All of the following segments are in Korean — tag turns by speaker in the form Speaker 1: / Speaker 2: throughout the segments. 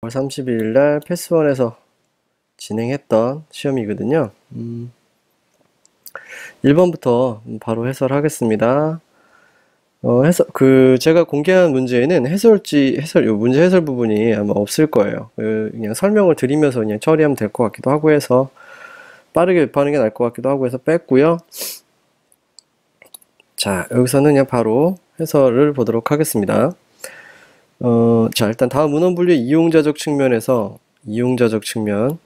Speaker 1: 5월 30일 날 패스원에서 진행했던 시험이거든요. 1번부터 바로 해설하겠습니다. 제가 공개한 문제에는 문제 해설 부분이 아마 없을 거예요. 그냥 설명을 드리면서 그냥 처리하면 될 것 같기도 하고 해서 빠르게 접하는 게 나을 것 같기도 하고 해서 뺐고요. 자, 여기서는 그냥 바로 해설을 보도록 하겠습니다. 자, 일단 다음 문헌분류 이용자적 측면에서 이용자적 측면의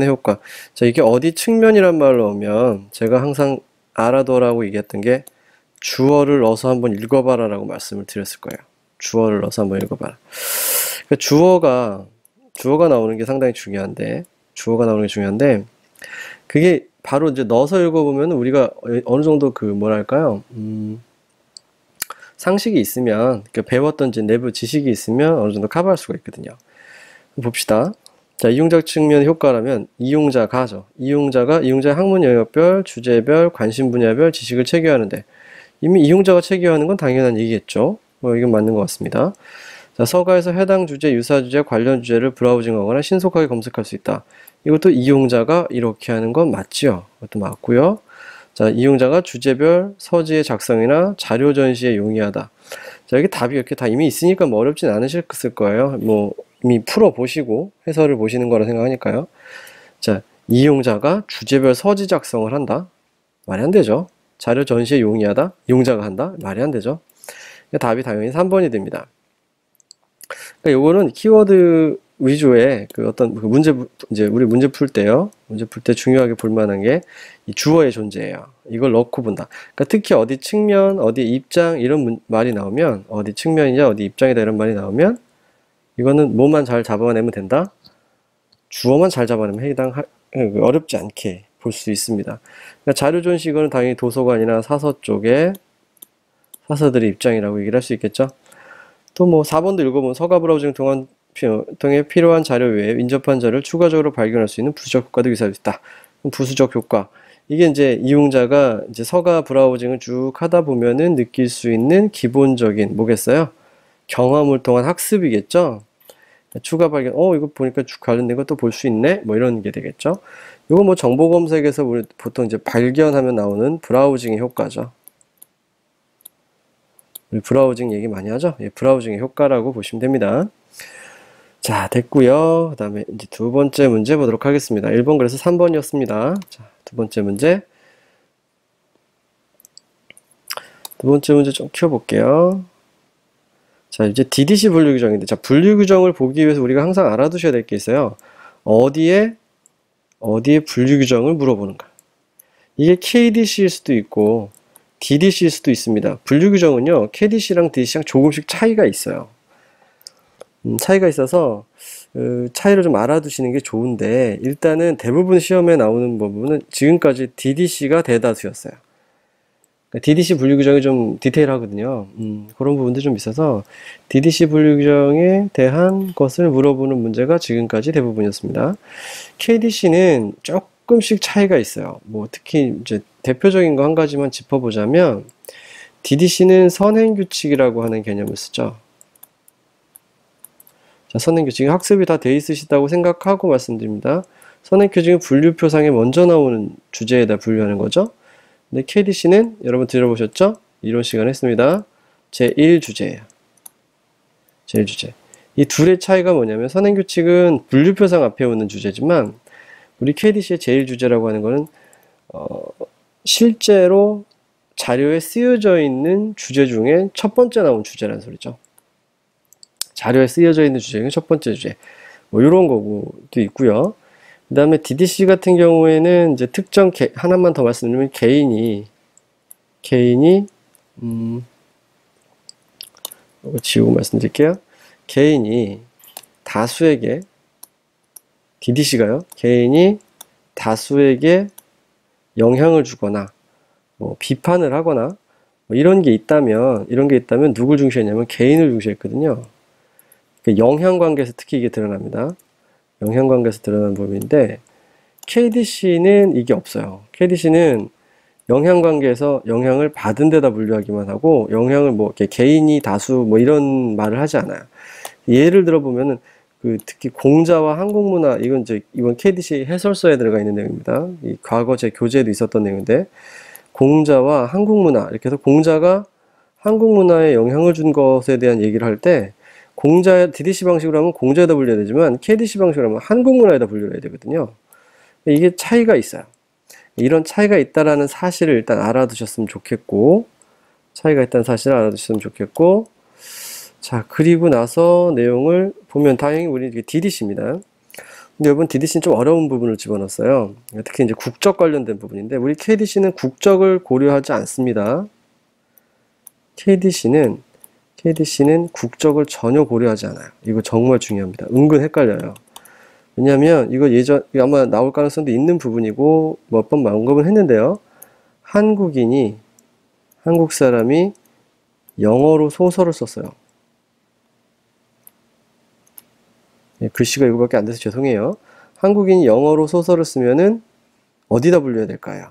Speaker 1: 효과. 자, 이게 어디 측면이란 말로 오면 제가 항상 알아둬라고 얘기했던 게 주어를 넣어서 한번 읽어봐라 라고 말씀을 드렸을 거예요. 주어를 넣어서 한번 읽어봐라. 그러니까 주어가 나오는 게 상당히 중요한데, 그게 바로 이제 넣어서 읽어보면 우리가 어느 정도 상식이 있으면, 배웠던 내부 지식이 있으면 어느 정도 커버할 수가 있거든요. 봅시다. 자, 이용자적 측면 효과라면 이용자가 이용자의 학문 영역별, 주제별, 관심 분야별 지식을 체계하는데 이미 이용자가 체계하는 건 당연한 얘기겠죠. 이건 맞는 것 같습니다. 자, 서가에서 해당 주제, 유사 주제, 관련 주제를 브라우징하거나 신속하게 검색할 수 있다. 이것도 이용자가 이렇게 하는 건 맞지요. 이것도 맞고요. 자, 이용자가 주제별 서지의 작성이나 자료 전시에 용이하다. 자, 여기 답이 이렇게 다 이미 있으니까 뭐 어렵진 않으실 거예요. 이미 풀어보시고 해설을 보시는 거라 생각하니까요. 자, 이용자가 주제별 서지 작성을 한다? 말이 안 되죠. 자료 전시에 용이하다? 이용자가 한다? 말이 안 되죠. 답이 당연히 3번이 됩니다. 그러니까 요거는 키워드 위주의 우리 문제 풀 때요. 문제 풀 때 중요하게 볼 만한 게 이 주어의 존재예요. 이걸 넣고 본다. 그러니까 특히 어디 측면, 어디 입장 이런 말이 나오면 어디 측면이냐, 어디 입장이다 이런 말이 나오면 이거는 뭐만 잘 잡아내면 된다? 주어만 잘 잡아내면 어렵지 않게 볼 수 있습니다. 그러니까 자료 전시 이거는 당연히 도서관이나 사서 쪽에 사서들의 입장이라고 얘기를 할 수 있겠죠. 또 4번도 읽어보면 서가 브라우징 통해 필요한 자료 외에 인접한 자료를 추가적으로 발견할 수 있는 부수적 효과도 유사할 수 있다. 부수적 효과. 이게 이제 이용자가 이제 서가 브라우징을 쭉 하다 보면은 느낄 수 있는 기본적인 뭐겠어요? 경험을 통한 학습이겠죠? 추가 발견, 이거 보니까 관련된 거 또 볼 수 있네? 이런 게 되겠죠? 이거 정보 검색에서 우리 보통 이제 발견하면 나오는 브라우징의 효과죠. 우리 브라우징 얘기 많이 하죠? 예, 브라우징의 효과라고 보시면 됩니다. 자, 됐고요. 그 다음에 이제 두 번째 문제 보도록 하겠습니다. 1번 그래서 3번이었습니다. 자, 두 번째 문제. 두 번째 문제 좀 키워볼게요. 자, 이제 DDC 분류 규정인데, 자, 분류 규정을 보기 위해서 우리가 항상 알아두셔야 될 게 있어요. 어디에 분류 규정을 물어보는가. 이게 KDC일 수도 있고, DDC일 수도 있습니다. 분류 규정은요, KDC랑 DDC랑 조금씩 차이가 있어요. 차이가 있어서 차이를 좀 알아두시는 게 좋은데 일단은 대부분 시험에 나오는 부분은 지금까지 DDC가 대다수였어요. 그러니까 DDC 분류 규정이 좀 디테일하거든요. 그런 부분도 좀 있어서 DDC 분류 규정에 대한 것을 물어보는 문제가 지금까지 대부분이었습니다. KDC는 조금씩 차이가 있어요. 특히 이제 대표적인 거 한 가지만 짚어보자면 DDC는 선행규칙이라고 하는 개념을 쓰죠. 자, 선행규칙은 학습이 다 돼 있으시다고 생각하고 말씀드립니다. 선행규칙은 분류표상에 먼저 나오는 주제에다 분류하는 거죠. 근데 KDC는 여러분 들어보셨죠? 이론 시간 했습니다. 제1주제예요. 제1주제. 이 둘의 차이가 뭐냐면 선행규칙은 분류표상 앞에 오는 주제지만 우리 KDC의 제1주제라고 하는 거는 실제로 자료에 쓰여져 있는 주제 중에 첫 번째 나온 주제라는 소리죠. 자료에 쓰여져 있는 주제 중에 첫 번째 주제. 이런 거도 있고요. 그 다음에 DDC 같은 경우에는 이제 특정 하나만 더 말씀드리면 개인이 이거 지우고 말씀드릴게요. 개인이 다수에게 DDC가요. 개인이 다수에게 영향을 주거나 비판을 하거나 이런 게 있다면 누굴 중시했냐면 개인을 중시했거든요. 영향관계에서 특히 이게 드러납니다. 영향관계에서 드러나는 부분인데 KDC는 이게 없어요. KDC는 영향관계에서 영향을 받은 데다 분류하기만 하고 영향을 이렇게 개인이 다수 이런 말을 하지 않아요. 예를 들어보면은 특히 공자와 한국문화, 이건 이번 KDC 해설서에 들어가 있는 내용입니다. 이 과거 제 교재에도 있었던 내용인데, 공자와 한국문화, 이렇게 해서 공자가 한국문화에 영향을 준 것에 대한 얘기를 할 때, DDC 방식으로 하면 공자에다 불려야 되지만, KDC 방식으로 하면 한국문화에다 불려야 되거든요. 이게 차이가 있어요. 이런 차이가 있다라는 사실을 일단 알아두셨으면 좋겠고, 자, 그리고 나서 내용을 보면 당연히 우리 DDC입니다. 근데 여러분, DDC는 좀 어려운 부분을 집어넣었어요. 특히 이제 국적 관련된 부분인데, 우리 KDC는 국적을 고려하지 않습니다. KDC는 국적을 전혀 고려하지 않아요. 이거 정말 중요합니다. 은근 헷갈려요. 왜냐면 이거 아마 나올 가능성도 있는 부분이고 몇 번 언급을 했는데요. 한국 사람이 영어로 소설을 썼어요. 글씨가 이거밖에 안 돼서 죄송해요. 한국인이 영어로 소설을 쓰면은 어디다 분류해야 될까요?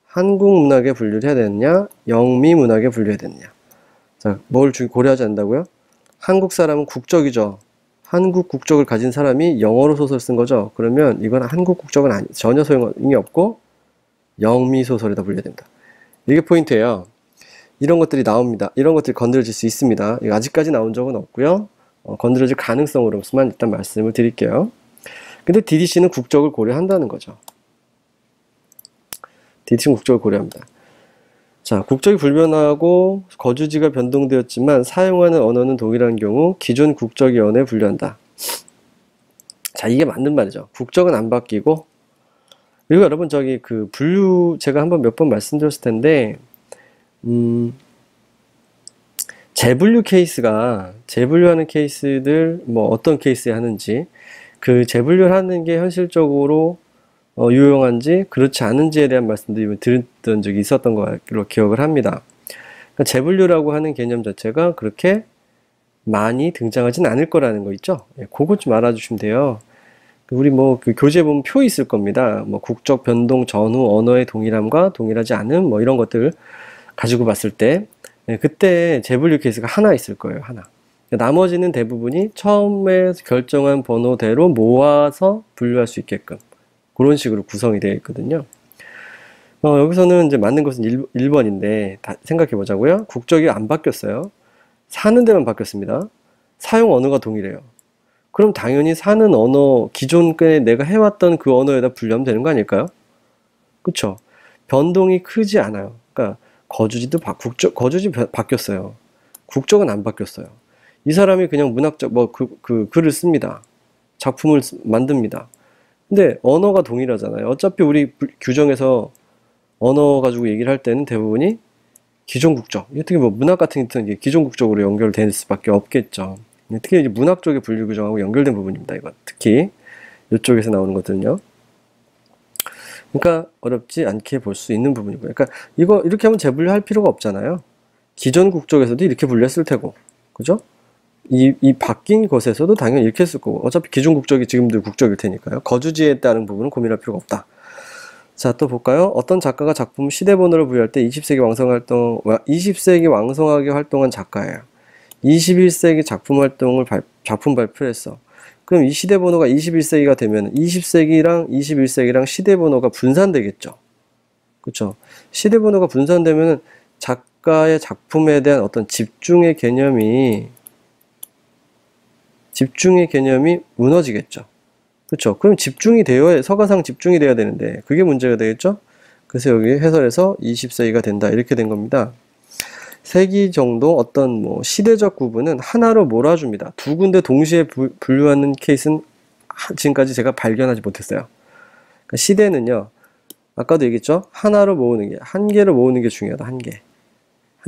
Speaker 1: 한국 문학에 분류를 해야 되느냐, 영미 문학에 분류해야 되느냐. 자, 뭘 고려하지 않는다고요? 한국 사람은 국적이죠. 한국 국적을 가진 사람이 영어로 소설 쓴 거죠. 그러면 이건 한국 국적은 전혀 소용이 없고 영미 소설에다 분류해야 됩니다. 이게 포인트예요. 이런 것들이 나옵니다. 이런 것들이 건드려질 수 있습니다. 이거 아직까지 나온 적은 없고요. 건드려질 가능성으로만 일단 말씀을 드릴게요. 근데 DDC는 국적을 고려한다는 거죠. DDC는 국적을 고려합니다. 자, 국적이 불변하고 거주지가 변동되었지만 사용하는 언어는 동일한 경우 기존 국적의 언어에 분류한다. 자, 이게 맞는 말이죠. 국적은 안 바뀌고, 그리고 여러분 분류 제가 한번 몇 번 말씀드렸을 텐데, 재분류하는 케이스들, 뭐 어떤 케이스에 하는지, 재분류를 하는 게 현실적으로 유용한지 그렇지 않은지에 대한 말씀도 드렸던 적이 있었던 걸로 기억을 합니다. 그러니까 재분류라고 하는 개념 자체가 그렇게 많이 등장하진 않을 거라는 거 있죠. 그것 좀 알아주시면 돼요. 우리 교재 보면 표 있을 겁니다. 국적 변동 전후 언어의 동일함과 동일하지 않음 이런 것들 가지고 봤을 때 그때 재분류 케이스가 하나 있을 거예요. 하나. 나머지는 대부분이 처음에 결정한 번호대로 모아서 분류할 수 있게끔 그런 식으로 구성이 되어 있거든요. 여기서는 이제 맞는 것은 1번인데 생각해 보자고요. 국적이 안 바뀌었어요. 사는 데만 바뀌었습니다. 사용 언어가 동일해요. 그럼 당연히 사는 언어, 기존에 내가 해왔던 그 언어에다 분류하면 되는 거 아닐까요? 그쵸? 변동이 크지 않아요. 그러니까 거주지 바뀌었어요. 국적은 안 바뀌었어요. 이 사람이 그냥 문학적 글을 씁니다. 작품을 만듭니다. 근데 언어가 동일하잖아요. 어차피 우리 규정에서 언어 가지고 얘기를 할 때는 대부분이 기존 국적, 특히 문학 같은 경우는 기존 국적으로 연결될 수밖에 없겠죠. 특히 이제 문학 쪽의 분류 규정하고 연결된 부분입니다. 이건 특히 이쪽에서 나오는 것들은요. 그러니까 어렵지 않게 볼 수 있는 부분이고요. 그러니까 이렇게 하면 재분류할 필요가 없잖아요. 기존 국적에서도 이렇게 분류했을 테고, 그죠? 이 바뀐 것에서도 당연히 이렇게 했을 거고, 어차피 기존 국적이 지금도 국적일 테니까요. 거주지에 따른 부분은 고민할 필요가 없다. 자, 또 볼까요? 어떤 작가가 작품 시대번호를 부여할 때 20세기 왕성하게 활동한 작가예요. 21세기 작품 발표를 했어. 그럼 이 시대번호가 21세기가 되면 20세기랑 21세기랑 시대번호가 분산되겠죠. 그렇죠? 시대번호가 분산되면 작가의 작품에 대한 어떤 집중의 개념이 무너지겠죠. 그렇죠? 그럼 서가상 집중이 돼야 되는데 그게 문제가 되겠죠? 그래서 여기 해설에서 20세기가 된다 이렇게 된 겁니다. 세기 정도 어떤 시대적 구분은 하나로 몰아줍니다. 두 군데 동시에 분류하는 케이스는 지금까지 제가 발견하지 못했어요. 그러니까 시대는요, 아까도 얘기했죠? 하나로 모으는 게, 한 개를 모으는 게 중요하다. 한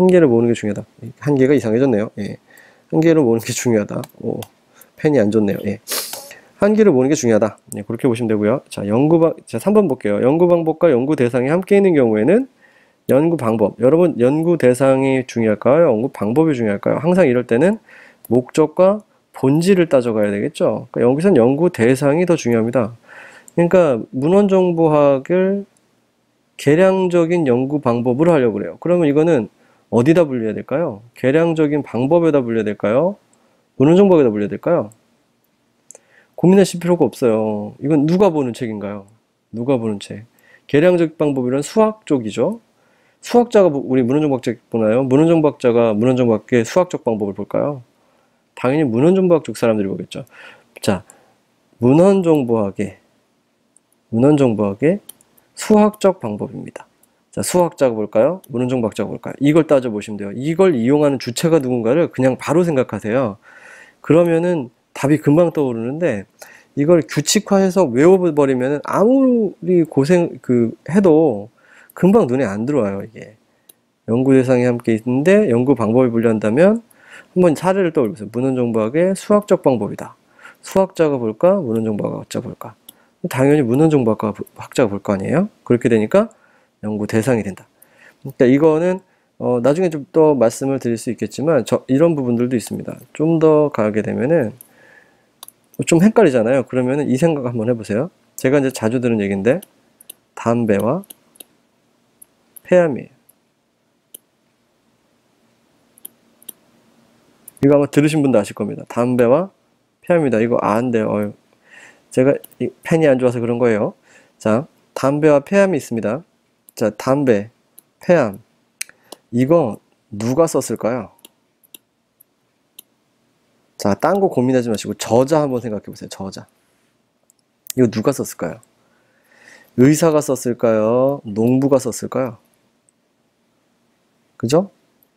Speaker 1: 개를 모으는 게 중요하다. 한 개가 이상해졌네요. 예. 한 개를 모으는 게 중요하다. 펜이 안 좋네요. 예. 한 개를 모으는 게 중요하다. 예, 그렇게 보시면 되고요. 자, 3번 볼게요. 연구 방법과 연구 대상이 함께 있는 경우에는 연구 방법. 여러분, 연구 대상이 중요할까요? 연구 방법이 중요할까요? 항상 이럴 때는 목적과 본질을 따져가야 되겠죠. 그러니까 여기서는 연구 대상이 더 중요합니다. 그러니까 문헌정보학을 계량적인 연구 방법으로 하려고 그래요. 그러면 이거는 어디다 분류해야 될까요? 계량적인 방법에다 분류해야 될까요? 문헌정보학에다 물려야 될까요? 고민하실 필요가 없어요. 이건 누가 보는 책인가요? 누가 보는 책? 계량적 방법이란 수학 쪽이죠. 수학자가 우리 문헌정보학책 보나요? 문헌정보학자가 문헌정보학의 수학적 방법을 볼까요? 당연히 문헌정보학 쪽 사람들이 보겠죠. 자, 문헌정보학의 수학적 방법입니다. 자, 수학자가 볼까요? 문헌정보학자가 볼까요? 이걸 따져보시면 돼요. 이걸 이용하는 주체가 누군가를 그냥 바로 생각하세요. 그러면은 답이 금방 떠오르는데, 이걸 규칙화해서 외워버리면은 아무리 해도 금방 눈에 안 들어와요, 이게. 연구 대상이 함께 있는데, 연구 방법을 분류한다면, 한번 사례를 떠올려보세요. 문헌정보학의 수학적 방법이다. 수학자가 볼까? 문헌정보학자 볼까? 당연히 문헌정보학자가 볼 거 아니에요? 그렇게 되니까 연구 대상이 된다. 그러니까 이거는 나중에 좀 더 말씀을 드릴 수 있겠지만 이런 부분들도 있습니다. 좀 더 가게 되면은 좀 헷갈리잖아요. 그러면은 이 생각 한번 해보세요. 제가 이제 자주 들은 얘기인데 담배와 폐암이에요. 이거 아마 들으신 분도 아실 겁니다. 담배와 폐암이다. 이거 안 돼요. 제가 펜이 안 좋아서 그런 거예요. 자, 담배와 폐암이 있습니다. 자, 담배, 폐암. 이거 누가 썼을까요? 자, 딴 거 고민하지 마시고 저자 한번 생각해 보세요. 저자. 이거 누가 썼을까요? 의사가 썼을까요? 농부가 썼을까요? 그죠?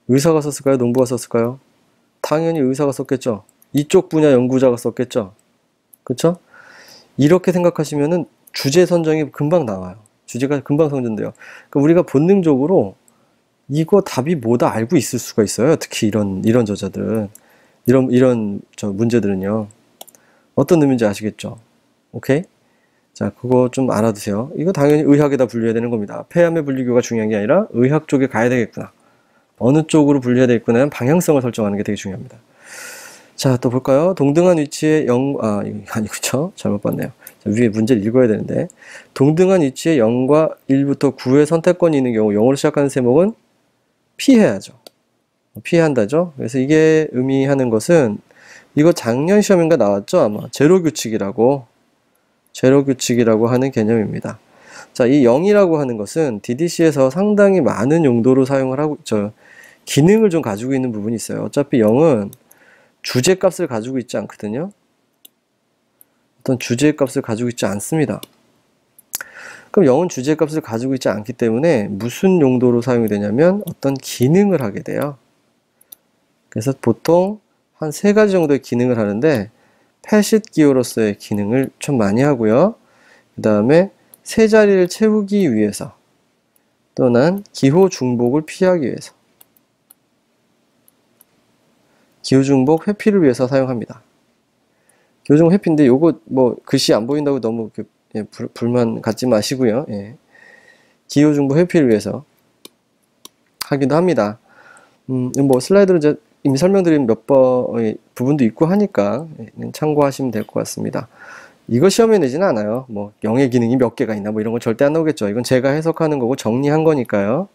Speaker 1: 의사가 썼을까요? 농부가 썼을까요? 당연히 의사가 썼겠죠. 이쪽 분야 연구자가 썼겠죠. 그쵸? 이렇게 생각하시면은 주제 선정이 금방 나와요. 주제가 금방 선정돼요. 그러니까 우리가 본능적으로 이거 답이 뭐다 알고 있을 수가 있어요. 특히 이런 저자들은. 이런 문제들은요. 어떤 의미인지 아시겠죠? 오케이? 자, 그거 좀 알아두세요. 이거 당연히 의학에다 분류해야 되는 겁니다. 폐암의 분류교가 중요한 게 아니라 의학 쪽에 가야 되겠구나. 어느 쪽으로 분류해야 되겠구나. 방향성을 설정하는 게 되게 중요합니다. 자, 또 볼까요? 동등한 위치의 이거 아니죠? 잘못 봤네요. 자, 위에 문제를 읽어야 되는데. 동등한 위치의 0과 1부터 9의 선택권이 있는 경우 0으로 시작하는 세목은 피해야죠. 피한다죠. 그래서 이게 의미하는 것은 이거 작년 시험인가 나왔죠? 아마 제로 규칙이라고 하는 개념입니다. 자, 이 0이라고 하는 것은 DDC에서 상당히 많은 용도로 사용을 하고 기능을 좀 가지고 있는 부분이 있어요. 어차피 0은 주제값을 가지고 있지 않거든요. 어떤 주제값을 가지고 있지 않습니다. 그럼 0은 주제값을 가지고 있지 않기 때문에 무슨 용도로 사용이 되냐면 어떤 기능을 하게 돼요. 그래서 보통 한 3가지 정도의 기능을 하는데 패싯 기호로서의 기능을 좀 많이 하고요. 그 다음에 세 자리를 채우기 위해서 또는 기호 중복을 피하기 위해서 기호 중복 회피를 위해서 사용합니다. 기호 중복 회피인데 요거 뭐 글씨 안 보인다고 너무 불만 갖지 마시고요. 예. 기호 중복 회피를 위해서 하기도 합니다. 뭐 슬라이드로 이제 이미 설명드린 몇 번의 부분도 있고 하니까 참고하시면 될 것 같습니다. 이거 시험에 내지는 않아요. 뭐 0의 기능이 몇 개가 있나 뭐 이런 거 절대 안 나오겠죠. 이건 제가 해석하는 거고 정리한 거니까요.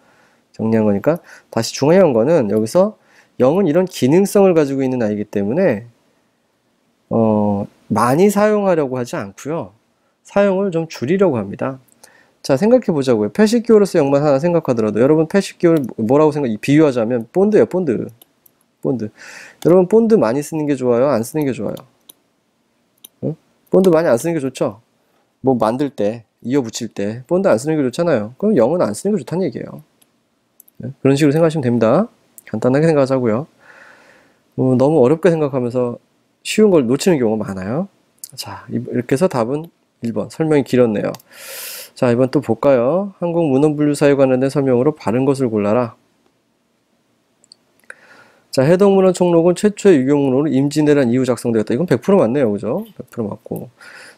Speaker 1: 정리한 거니까 다시 중요한 거는 여기서 0은 이런 기능성을 가지고 있는 아이기 때문에 많이 사용하려고 하지 않고요. 사용을 좀 줄이려고 합니다. 자, 생각해 보자고요. 패시브 기호로서 0만 하나 생각하더라도 여러분 패시브 기호를 뭐라고 비유하자면 본드예요. 본드. 여러분 본드 많이 쓰는 게 좋아요? 안 쓰는 게 좋아요? 응? 본드 많이 안 쓰는 게 좋죠? 뭐 만들 때, 이어 붙일 때 본드 안 쓰는 게 좋잖아요. 그럼 0은 안 쓰는 게 좋다는 얘기예요. 네? 그런 식으로 생각하시면 됩니다. 간단하게 생각하자고요. 너무 어렵게 생각하면서 쉬운 걸 놓치는 경우가 많아요. 자, 이렇게 해서 답은 1번. 설명이 길었네요. 자, 이번 또 볼까요? 한국 문헌분류 사유에 관련된 설명으로 바른 것을 골라라. 자, 해당 문헌 총록은 최초의 유교목록으로 임진왜란 이후 작성되었다. 이건 100% 맞네요. 그죠? 100% 맞고.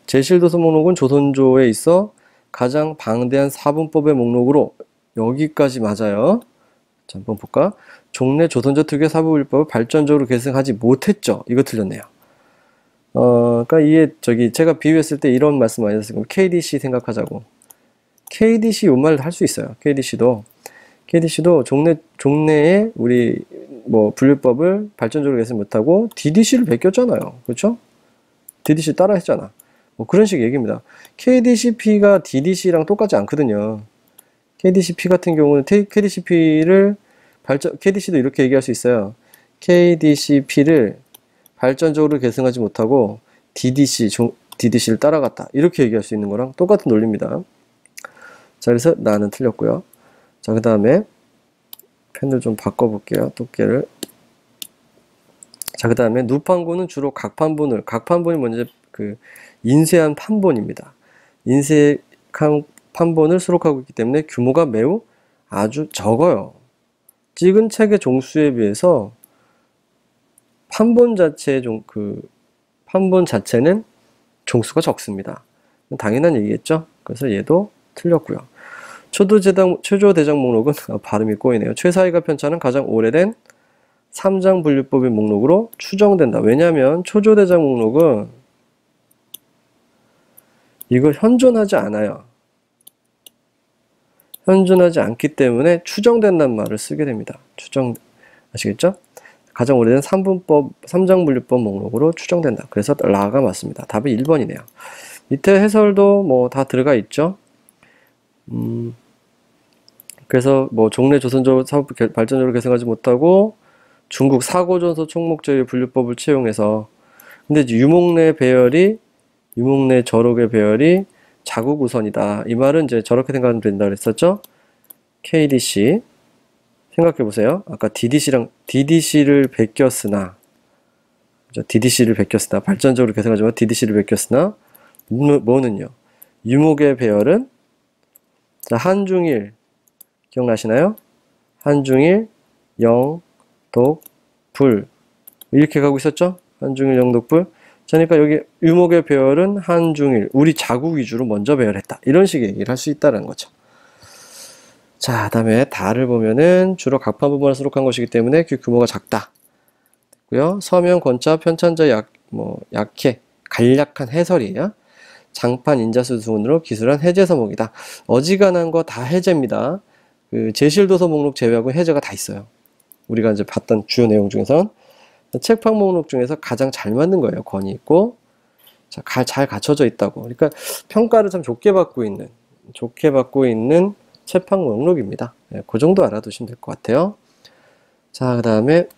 Speaker 1: 제실도서 목록은 조선조에 있어 가장 방대한 사분법의 목록으로 여기까지 맞아요. 자, 한번 볼까? 종래 조선조 특유의 사부율법을 발전적으로 계승하지 못했죠. 이거 틀렸네요. 그러니까 이게 제가 비유했을 때 이런 말씀 많이 했어요. KDC 생각하자고. KDC 요 말 할 수 있어요. KDC도 종래에 우리 분류법을 발전적으로 개선 못하고 DDC를 베꼈잖아요. 그렇죠? DDC 따라 했잖아. 뭐 그런 식의 얘기입니다. KDCP가 DDC랑 똑같지 않거든요. KDCP 같은 경우는 KDCP를 KDC도 이렇게 얘기할 수 있어요. KDCP를 발전적으로 계승하지 못하고 DDC를 따라갔다. 이렇게 얘기할 수 있는 거랑 똑같은 논리입니다. 자, 그래서 나는 틀렸고요. 자, 그 다음에 펜을 좀 바꿔볼게요. 두께를. 자, 그 다음에 누판본은 주로 각판본이 뭔지 인쇄한 판본입니다. 인쇄한 판본을 수록하고 있기 때문에 규모가 매우 아주 적어요. 찍은 책의 종수에 비해서 판본 자체는 종수가 적습니다. 당연한 얘기겠죠? 그래서 얘도 틀렸고요. 최조대장 목록은 발음이 꼬이네요. 최사위가 편차는 가장 오래된 3장 분류법의 목록으로 추정된다. 왜냐하면 초조대장 목록은 이걸 현존하지 않아요. 현존하지 않기 때문에 추정된다는 말을 쓰게 됩니다. 아시겠죠? 가장 오래된 3장 분류법 목록으로 추정된다. 그래서 라가 맞습니다. 답이 1번이네요. 밑에 해설도 다 들어가 있죠. 그래서 종래 조선조 사업 발전적으로 개선하지 못하고 중국 사고전서 총목제의 분류법을 채용해서 근데 이제 유목내 저록의 배열이 자국 우선이다. 이 말은 이제 저렇게 생각하면 된다 그랬었죠. KDC 생각해 보세요. 아까 DDC를 베꼈으나 발전적으로 개선하지만 DDC를 베꼈으나 뭐는요? 유목의 배열은 자, 한중일 기억나시나요? 한중일, 영, 독, 불 이렇게 가고 있었죠? 한중일, 영, 독, 불. 그러니까 여기 유목의 배열은 한중일, 우리 자국 위주로 먼저 배열했다. 이런 식의 얘기를 할 수 있다는 거죠. 자, 다음에 다를 보면은 주로 각판 부분을 수록한 것이기 때문에 규모가 작다. 됐고요. 서면, 권자, 편찬자, 약해, 간략한 해설이에요. 장판, 인자수 순으로 기술한 해제 서목이다. 어지간한 거 다 해제입니다. 제실도서 목록 제외하고 해제가 다 있어요. 우리가 이제 봤던 주요 내용 중에선 책판 목록 중에서 가장 잘 만든 거예요. 권위 있고 잘 갖춰져 있다고. 그러니까 평가를 참 좋게 받고 있는 책판 목록입니다. 네, 그 정도 알아두시면 될 것 같아요. 자, 그 다음에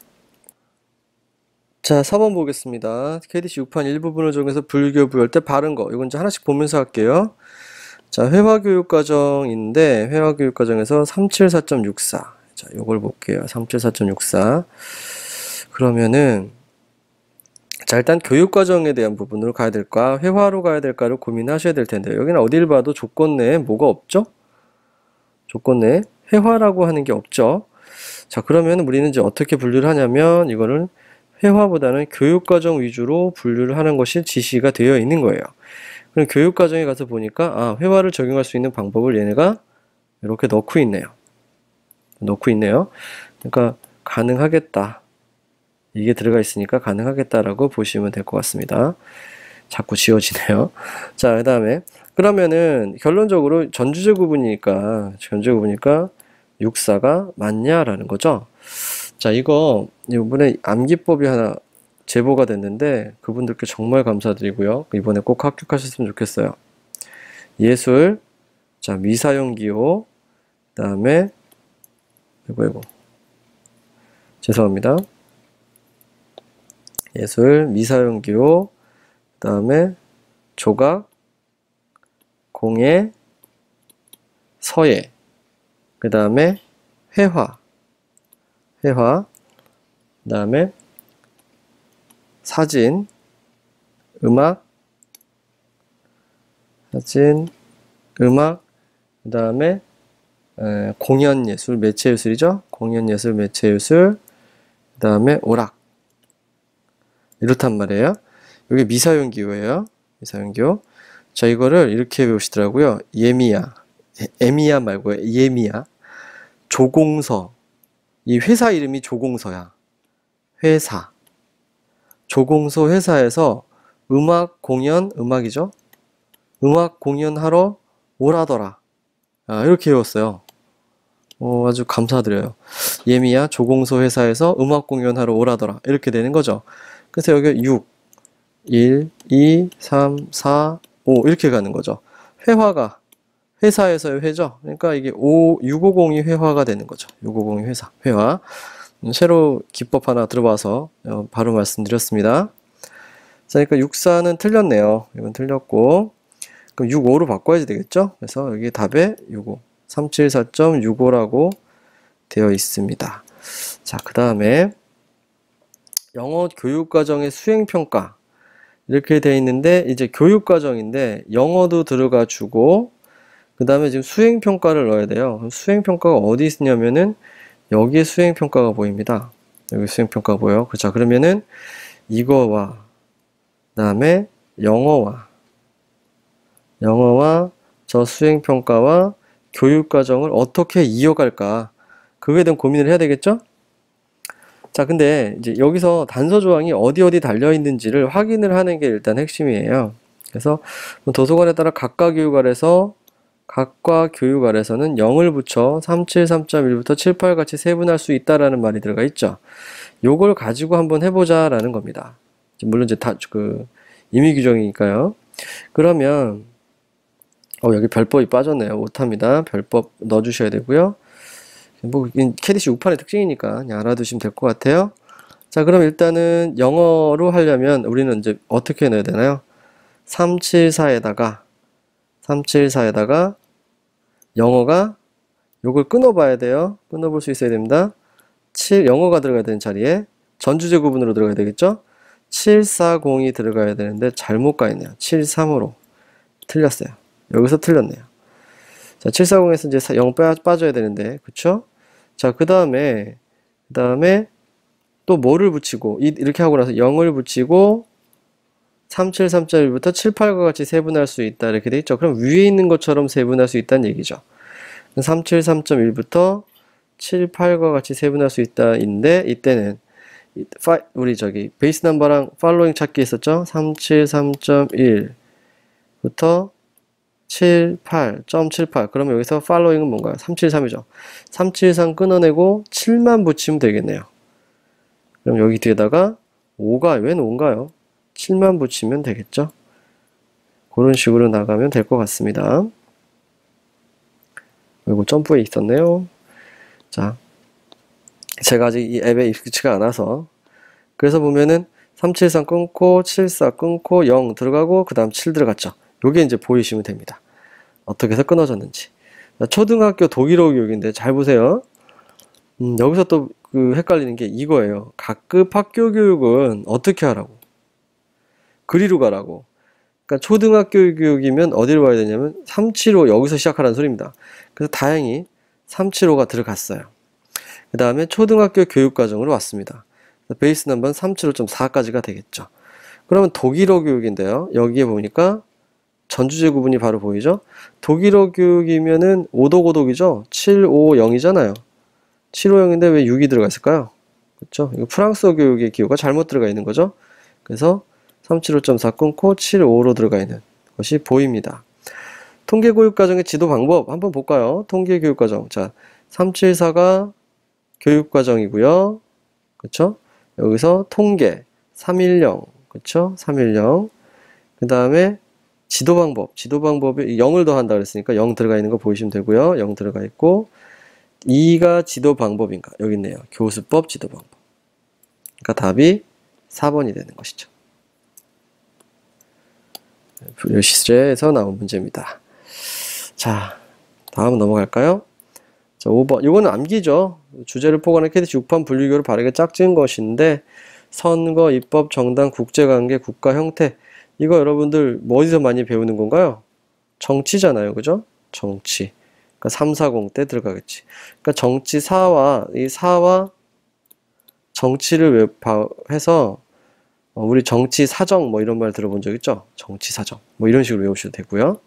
Speaker 1: 4번 보겠습니다. KDC 6판 일부분을 정해서 불교 부열 때 바른 거. 이건 이제 하나씩 보면서 할게요. 자, 회화교육과정인데 회화교육과정에서 374.64. 자, 요걸 볼게요. 374.64. 그러면은 자, 일단 교육과정에 대한 부분으로 가야 될까, 회화로 가야 될까를 고민하셔야 될 텐데 여기는 어딜 봐도 조건 내에 뭐가 없죠? 조건 내에 회화라고 하는 게 없죠. 자, 그러면 우리는 이제 어떻게 분류를 하냐면 이거는 회화보다는 교육과정 위주로 분류를 하는 것이 지시가 되어 있는 거예요. 그럼 교육과정에 가서 보니까 회화를 적용할 수 있는 방법을 얘네가 이렇게 넣고 있네요. 그러니까 가능하겠다. 이게 들어가 있으니까 가능하겠다라고 보시면 될 것 같습니다. 자꾸 지워지네요. 자, 그 다음에 그러면은 결론적으로 전주제 구분이니까 육사가 맞냐라는 거죠. 자, 이번에 암기법이 하나 제보가 됐는데 그분들께 정말 감사드리고요. 이번에 꼭 합격하셨으면 좋겠어요. 예술, 자, 미사용 기호, 그 다음에 죄송합니다. 예술, 미사용 기호, 그 다음에 조각, 공예, 서예, 그 다음에 회화, 그 다음에 사진, 음악, 그 다음에 공연예술, 매체예술이죠. 공연예술, 매체예술, 그 다음에 오락. 이렇단 말이에요. 이게 미사용 기호예요. 미사용 기호. 자, 이거를 이렇게 외우시더라고요. 에미야 말고 예미야. 조공서. 이 회사 이름이 조공서야. 회사. 조공서 회사에서 음악 공연, 음악이죠. 음악 공연하러 오라더라. 이렇게 외웠어요. 아주 감사드려요. 예미야 조공소 회사에서 음악 공연하러 오라더라. 이렇게 되는 거죠. 그래서 여기 6, 1, 2, 3, 4, 5 이렇게 가는 거죠. 회화가 회사에서의 회죠. 그러니까 이게 6502 회화가 되는 거죠. 6502 회사, 회화. 새로 기법 하나 들어봐서 바로 말씀드렸습니다. 자, 그러니까 64는 틀렸네요. 이건 틀렸고. 그럼 65로 바꿔야 되겠죠? 그래서 여기 답에 65. 374.65라고 되어 있습니다. 자, 그 다음에 영어 교육과정의 수행평가. 이렇게 되어 있는데, 이제 교육과정인데, 영어도 들어가 주고, 그 다음에 지금 수행평가를 넣어야 돼요. 수행평가가 어디 있냐면은, 여기에 수행평가가 보입니다. 여기 수행평가가 보여요. 자, 그러면은, 이거와, 그 다음에 영어와 저 수행평가와 교육과정을 어떻게 이어갈까? 그거에 대한 고민을 해야 되겠죠? 자, 근데 이제 여기서 단서 조항이 어디 달려 있는지를 확인을 하는 게 일단 핵심이에요. 그래서 도서관에 따라 각과 교육 아래서는 0을 붙여 373.1부터 78 같이 세분할 수 있다라는 말이 들어가 있죠. 요걸 가지고 한번 해보자라는 겁니다. 물론 이제 다 임의 규정이니까요. 그러면 여기 별법이 빠졌네요. 못합니다. 별법 넣어주셔야 되고요. 뭐 캐디시 우판의 특징이니까 그냥 알아두시면 될 것 같아요. 자, 그럼 일단은 영어로 하려면 우리는 이제 어떻게 넣어야 되나요? 374에다가 영어가 요걸 끊어봐야 돼요. 끊어볼 수 있어야 됩니다. 영어가 들어가야 되는 자리에 전주제 구분으로 들어가야 되겠죠? 740이 들어가야 되는데 잘못 가 있네요. 73으로 틀렸어요. 여기서 틀렸네요. 자, 740에서 이제 0 빠져야 되는데, 그쵸? 자, 그 다음에 또 뭐를 붙이고, 이렇게 하고 나서 0을 붙이고, 373.1부터 78과 같이 세분할 수 있다. 이렇게 돼 있죠. 그럼 위에 있는 것처럼 세분할 수 있다는 얘기죠. 373.1부터 78과 같이 세분할 수 있다인데, 이때는, 우리 베이스 넘버랑 팔로잉 찾기 있었죠? 373.1부터 78.78. 그러면 여기서 following은 뭔가요? 373이죠. 373 끊어내고 7만 붙이면 되겠네요. 그럼 여기 뒤에다가 5가 웬 5인가요? 7만 붙이면 되겠죠. 그런 식으로 나가면 될 것 같습니다. 그리고 점프에 있었네요. 자, 제가 아직 이 앱에 익숙치가 않아서, 그래서 보면은 373 끊고 74 끊고 0 들어가고 그 다음 7 들어갔죠. 요게 이제 보이시면 됩니다. 어떻게 해서 끊어졌는지. 초등학교 독일어 교육인데 잘 보세요. 여기서 또 헷갈리는 게 이거예요. 각급 학교 교육은 어떻게 하라고? 그리로 가라고. 그러니까 초등학교 교육이면 어디로 가야 되냐면 375 여기서 시작하라는 소리입니다. 그래서 다행히 375가 들어갔어요. 그 다음에 초등학교 교육과정으로 왔습니다. 베이스 넘버는 375.4까지가 되겠죠. 그러면 독일어 교육인데요. 여기에 보니까 전주제 구분이 바로 보이죠? 독일어 교육이면은 오독오독이죠? 750이잖아요. 750인데 왜 6이 들어가 있을까요? 그렇죠? 이거 프랑스어 교육의 기호가 잘못 들어가 있는 거죠? 그래서 375.4 끊고 75로 들어가 있는 것이 보입니다. 통계교육과정의 지도 방법 한번 볼까요? 통계교육과정. 자, 374가 교육과정이고요. 그렇죠? 여기서 통계 310. 그렇죠? 310. 그 다음에 지도 방법이 0을 더한다 그랬으니까 0 들어가 있는 거 보시면 되고요. 0 들어가 있고 2가 지도 방법인가? 여기 있네요. 교수법 지도 방법. 그러니까 답이 4번이 되는 것이죠. 시제에서 나온 문제입니다. 자, 다음 넘어갈까요? 자, 5번. 이거는 암기죠. 주제를 포괄한 캐디시 6판 분류교를 바르게 짝지은 것인데 선거, 입법, 정당, 국제관계, 국가 형태. 이거 여러분들 뭐 어디서 많이 배우는 건가요? 정치잖아요. 그죠? 정치. 그러니까 340 때 들어가겠지. 그러니까 정치 이 사와 정치를 해서 우리 정치 사정 뭐 이런 말 들어본 적 있죠? 정치 사정. 뭐 이런 식으로 외우셔도 되고요.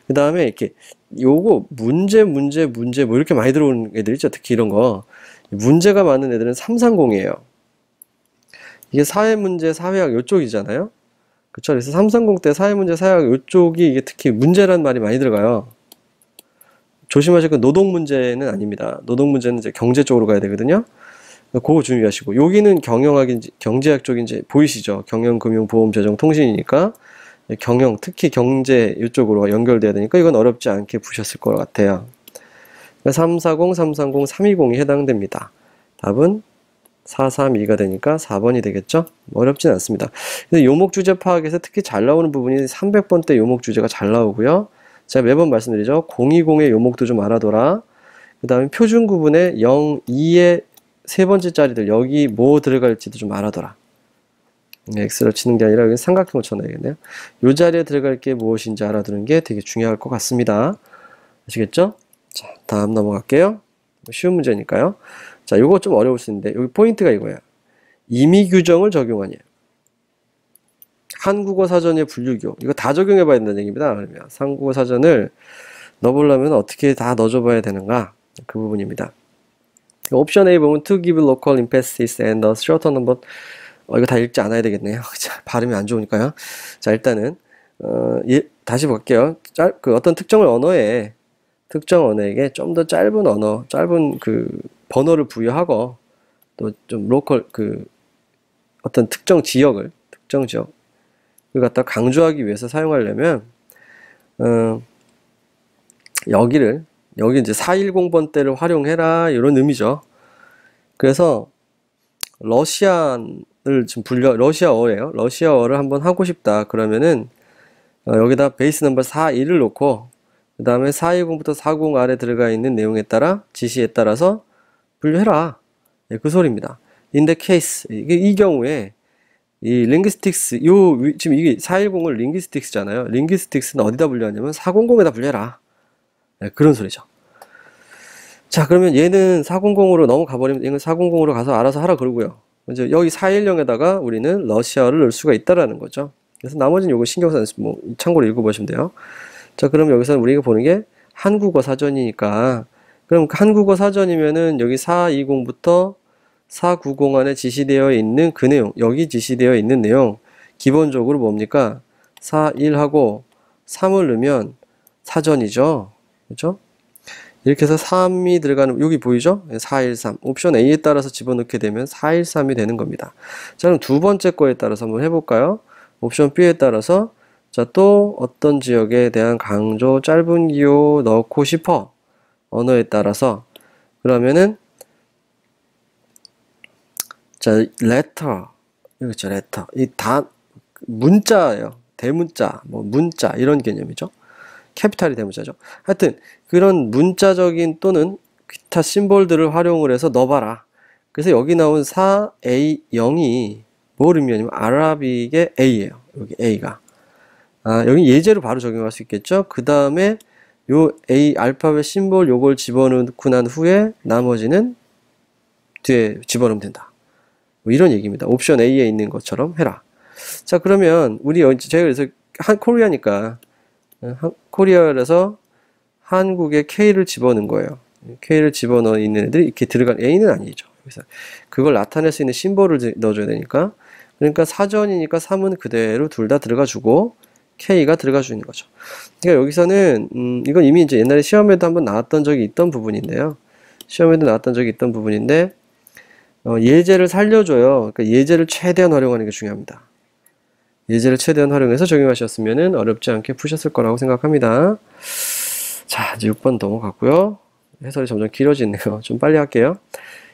Speaker 1: 그 다음에 이렇게 요거 문제 뭐 이렇게 많이 들어오는 애들 있죠? 특히 이런 거. 문제가 많은 애들은 330이에요. 이게 사회문제, 사회학 요쪽이잖아요. 그쵸? 그래서 330 때 사회문제, 사회학 요쪽이 이게 특히 문제라는 말이 많이 들어가요. 조심하실 건 노동 문제는 아닙니다. 노동 문제는 이제 경제 쪽으로 가야 되거든요. 그거 준비하시고, 여기는 경영학인지 경제학 쪽인지 보이시죠? 경영, 금융, 보험, 재정, 통신이니까 경영, 특히 경제 이쪽으로 연결돼야 되니까 이건 어렵지 않게 푸셨을 것 같아요. 340, 330, 320이 해당됩니다. 답은 432가 되니까 4번이 되겠죠? 어렵진 않습니다. 근데 요목 주제 파악에서 특히 잘 나오는 부분이 300번대 요목 주제가 잘 나오고요. 제가 매번 말씀드리죠. 020의 요목도 좀 알아둬라. 그 다음에 표준 구분의 0, 2의 세 번째 자리들, 여기 뭐 들어갈지도 좀 알아둬라. X를 치는 게 아니라 여기 삼각형을 쳐놔야겠네요. 이 자리에 들어갈 게 무엇인지 알아두는 게 되게 중요할 것 같습니다. 아시겠죠? 자, 다음 넘어갈게요. 쉬운 문제니까요. 자, 요거 좀 어려울 수 있는데, 여기 포인트가 이거예요. 임의 규정을 적용하니. 한국어 사전의 분류교. 이거 다 적용해 봐야 된다는 얘기입니다. 그러면 한국어 사전을 넣어보려면 어떻게 다 넣어줘 봐야 되는가? 그 부분입니다. 옵션 A 보면 to give local emphasis and a shorter number. 이거 다 읽지 않아야 되겠네요. 자, 발음이 안 좋으니까요. 자, 일단은 다시 볼게요. 어떤 특정 언어에게 좀 더 짧은 언어, 짧은 그 번호를 부여하고 또 좀 로컬 어떤 특정 지역을 갖다 강조하기 위해서 사용하려면 여기 이제 410번대를 활용해라 이런 의미죠. 그래서 러시아어예요. 러시아어를 한번 하고 싶다. 그러면은 여기다 베이스 넘버 41을 놓고 그 다음에 410부터 40 아래 들어가 있는 내용에 따라 지시에 따라서 분류해라. 네, 그 소리입니다. In the case 이 경우에 이 linguistics 지금 이게 410을 linguistics잖아요. linguistics는 어디다 분류하냐면 400에다 분류해라. 네, 그런 소리죠. 자, 그러면 얘는 400으로 넘어가버리면 얘는 400으로 가서 알아서 하라 그러고요. 이제 여기 410에다가 우리는 러시아어를 넣을 수가 있다라는 거죠. 그래서 나머지는 요거 신경 써서 뭐 참고로 읽어보시면 돼요. 자, 그럼 여기서는 우리가 보는 게 한국어 사전이니까, 그럼 한국어 사전이면은 여기 420부터 490 안에 지시되어 있는 그 내용, 여기 지시되어 있는 내용, 기본적으로 뭡니까? 41하고 3을 넣으면 사전이죠. 그렇죠? 이렇게 해서 3이 들어가는, 여기 보이죠? 413. 옵션 A에 따라서 집어넣게 되면 413이 되는 겁니다. 자, 그럼 두 번째 거에 따라서 한번 해볼까요? 옵션 B에 따라서, 자, 또 어떤 지역에 대한 강조, 짧은 기호 넣고 싶어. 언어에 따라서. 그러면은, 자, letter. 이거죠, letter. 문자예요. 대문자, 뭐, 문자, 이런 개념이죠. 캐피탈이 대문자죠. 하여튼 그런 문자적인 또는 기타 심볼들을 활용을 해서 넣어봐라. 그래서 여기 나온 4A0이 뭘 의미하냐면 아라빅의 A예요. 여기 A가. 여기 예제로 바로 적용할 수 있겠죠. 그 다음에 요 A 알파벳 심볼 요걸 집어넣고 난 후에 나머지는 뒤에 집어넣으면 된다. 뭐 이런 얘기입니다. 옵션 A에 있는 것처럼 해라. 자, 그러면 제가 그래서 코리아니까 코리아에서 한국에 K를 집어넣은 거예요. K를 집어넣어 있는 애들이 이렇게 들어간 A는 아니죠. 그래서 그걸 나타낼 수 있는 심볼을 넣어줘야 되니까, 그러니까 사전이니까 3은 그대로 둘 다 들어가 주고 K가 들어가 주는 거죠. 그러니까 여기서는 이건 이미 이제 옛날에 시험에도 한번 나왔던 적이 있던 부분인데요. 예제를 살려줘요. 그러니까 예제를 최대한 활용하는 게 중요합니다. 예제를 최대한 활용해서 적용하셨으면 어렵지 않게 푸셨을 거라고 생각합니다. 자, 이제 6번 넘어갔고요. 해설이 점점 길어지네요. 좀 빨리 할게요.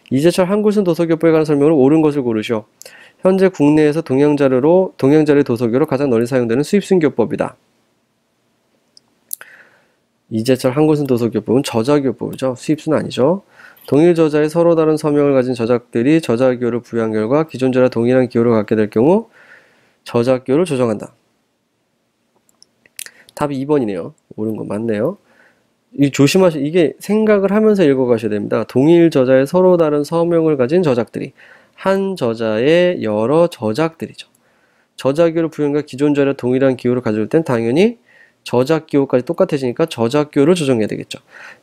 Speaker 1: 이재철 한글순 도서교법에 관한 설명으로 옳은 것을 고르시오. 현재 국내에서 동양자료 도서교로 가장 널리 사용되는 수입순교법이다. 이재철 한글순 도서교법은 저자교법이죠. 수입순 아니죠. 동일 저자의 서로 다른 서명을 가진 저작들이 저자기호를 부여한 결과 기존자와 동일한 기호를 갖게 될 경우 저작기호를 조정한다. 답이 2번이네요. 옳은 거 맞네요. 이게 생각을 하면서 읽어가셔야 됩니다. 동일 저자의 서로 다른 서명을 가진 저작들이, 한 저자의 여러 저작들이죠. 저작기호를 부여한 기존 저자와 동일한 기호를 가져올 땐 당연히 저작기호까지 똑같아지니까 저작기호를 조정해야 되겠죠.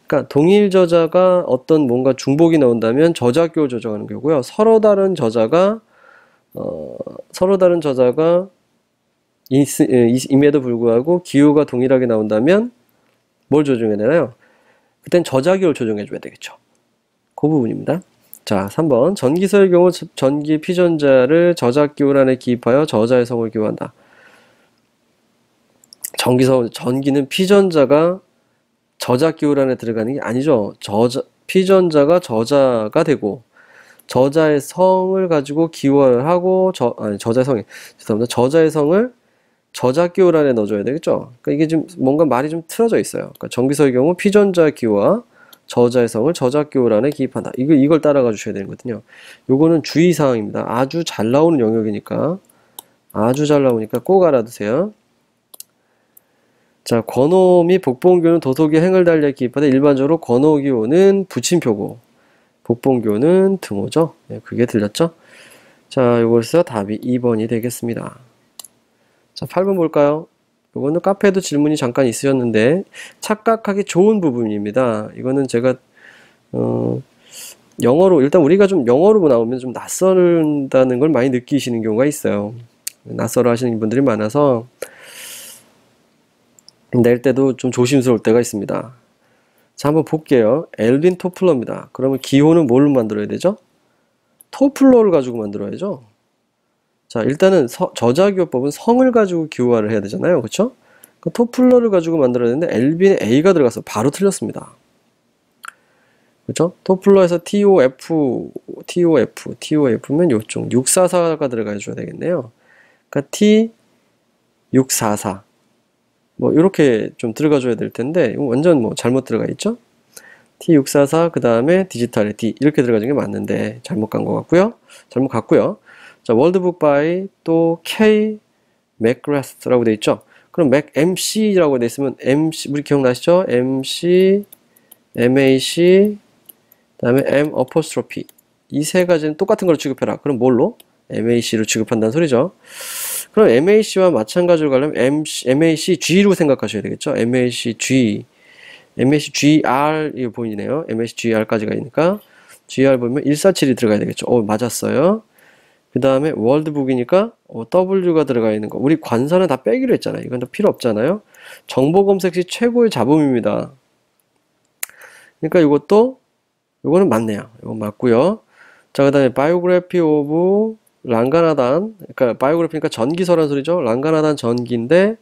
Speaker 1: 그러니까 동일 저자가 어떤 뭔가 중복이 나온다면 저작기호를 조정하는 거고요. 서로 다른 저자가 임에도 불구하고 기호가 동일하게 나온다면 뭘 조정해야 되나요? 그땐 저자기호를 조정해줘야 되겠죠. 그 부분입니다. 자, 3번. 전기서의 경우 전기 피전자를 저자기호 안에 기입하여 저자의 성을 기호한다. 전기는 피전자가 저자기호 안에 들어가는 게 아니죠. 피전자가 저자가 되고 저자의 성을 가지고 기호를 하고 저자의 성을 저자기호 안에 넣어줘야 되겠죠. 그러니까 이게 지금 뭔가 말이 좀 틀어져 있어요. 그러니까 전기서의 경우 피전자 기호와 저자의 성을 저자기호 안에 기입한다. 이걸 따라가 주셔야 되거든요. 요거는 주의사항입니다. 아주 잘 나오는 영역이니까 꼭 알아두세요. 자, 권호 및 복봉기호는 도소기 행을 달리에 기입하되 일반적으로 권호기호는 붙임표고 복봉기호는 등호죠. 네, 그게 들렸죠? 자, 요거에서 답이 2번이 되겠습니다. 자, 8번 볼까요? 이거는 카페에도 질문이 잠깐 있으셨는데 착각하기 좋은 부분입니다. 이거는 제가 영어로 일단 우리가 좀 영어로 나오면 좀 낯선다는 걸 많이 느끼시는 경우가 있어요. 낯설어 하시는 분들이 많아서 낼 때도 좀 조심스러울 때가 있습니다. 자, 한번 볼게요. 엘빈 토플러입니다. 그러면 기호는 뭘로 만들어야 되죠? 토플러를 가지고 만들어야죠. 자, 일단은 저자기호법은 성을 가지고 기호화를 해야 되잖아요. 그쵸? 그 토플러를 가지고 만들어야 되는데 엘빈에 A가 들어가서 바로 틀렸습니다. 그쵸? 토플러에서 TOF면 요쪽 644가 들어가 줘야 되겠네요. 그러니까 T644 뭐 이렇게 좀 들어가 줘야 될 텐데 이거 완전 뭐 잘못 들어가 있죠? T644 그 다음에 디지털에 D 이렇게 들어가는 게 맞는데 잘못 간 것 같고요. 잘못 갔고요. 자, 월드북 바이 또 K 맥그라스라고 돼 있죠. 그럼 MC라고 돼 있으면 MC 우리 기억나시죠? MC, MAC, 그다음에 M 어퍼스트로피 이 세 가지는 똑같은 걸 취급해라. 그럼 뭘로? MAC로 취급한다는 소리죠. 그럼 MAC와 마찬가지로 가려면 MACG로 생각하셔야 되겠죠. MACG, MACGR 이거 보이네요. MACGR까지가 있으니까 GR 보면 147이 들어가야 되겠죠. 맞았어요. 그 다음에 월드북이니까 W가 들어가 있는 거. 우리 관사는 다 빼기로 했잖아요. 이건 다 필요 없잖아요. 정보 검색 시 최고의 잡음입니다. 그러니까 이거는 맞네요. 이건 맞고요. 자, 그 다음에 바이오그래피 오브 랑가나단. 그러니까 바이오그래피니까 전기서란 소리죠. 랑가나단 전기인데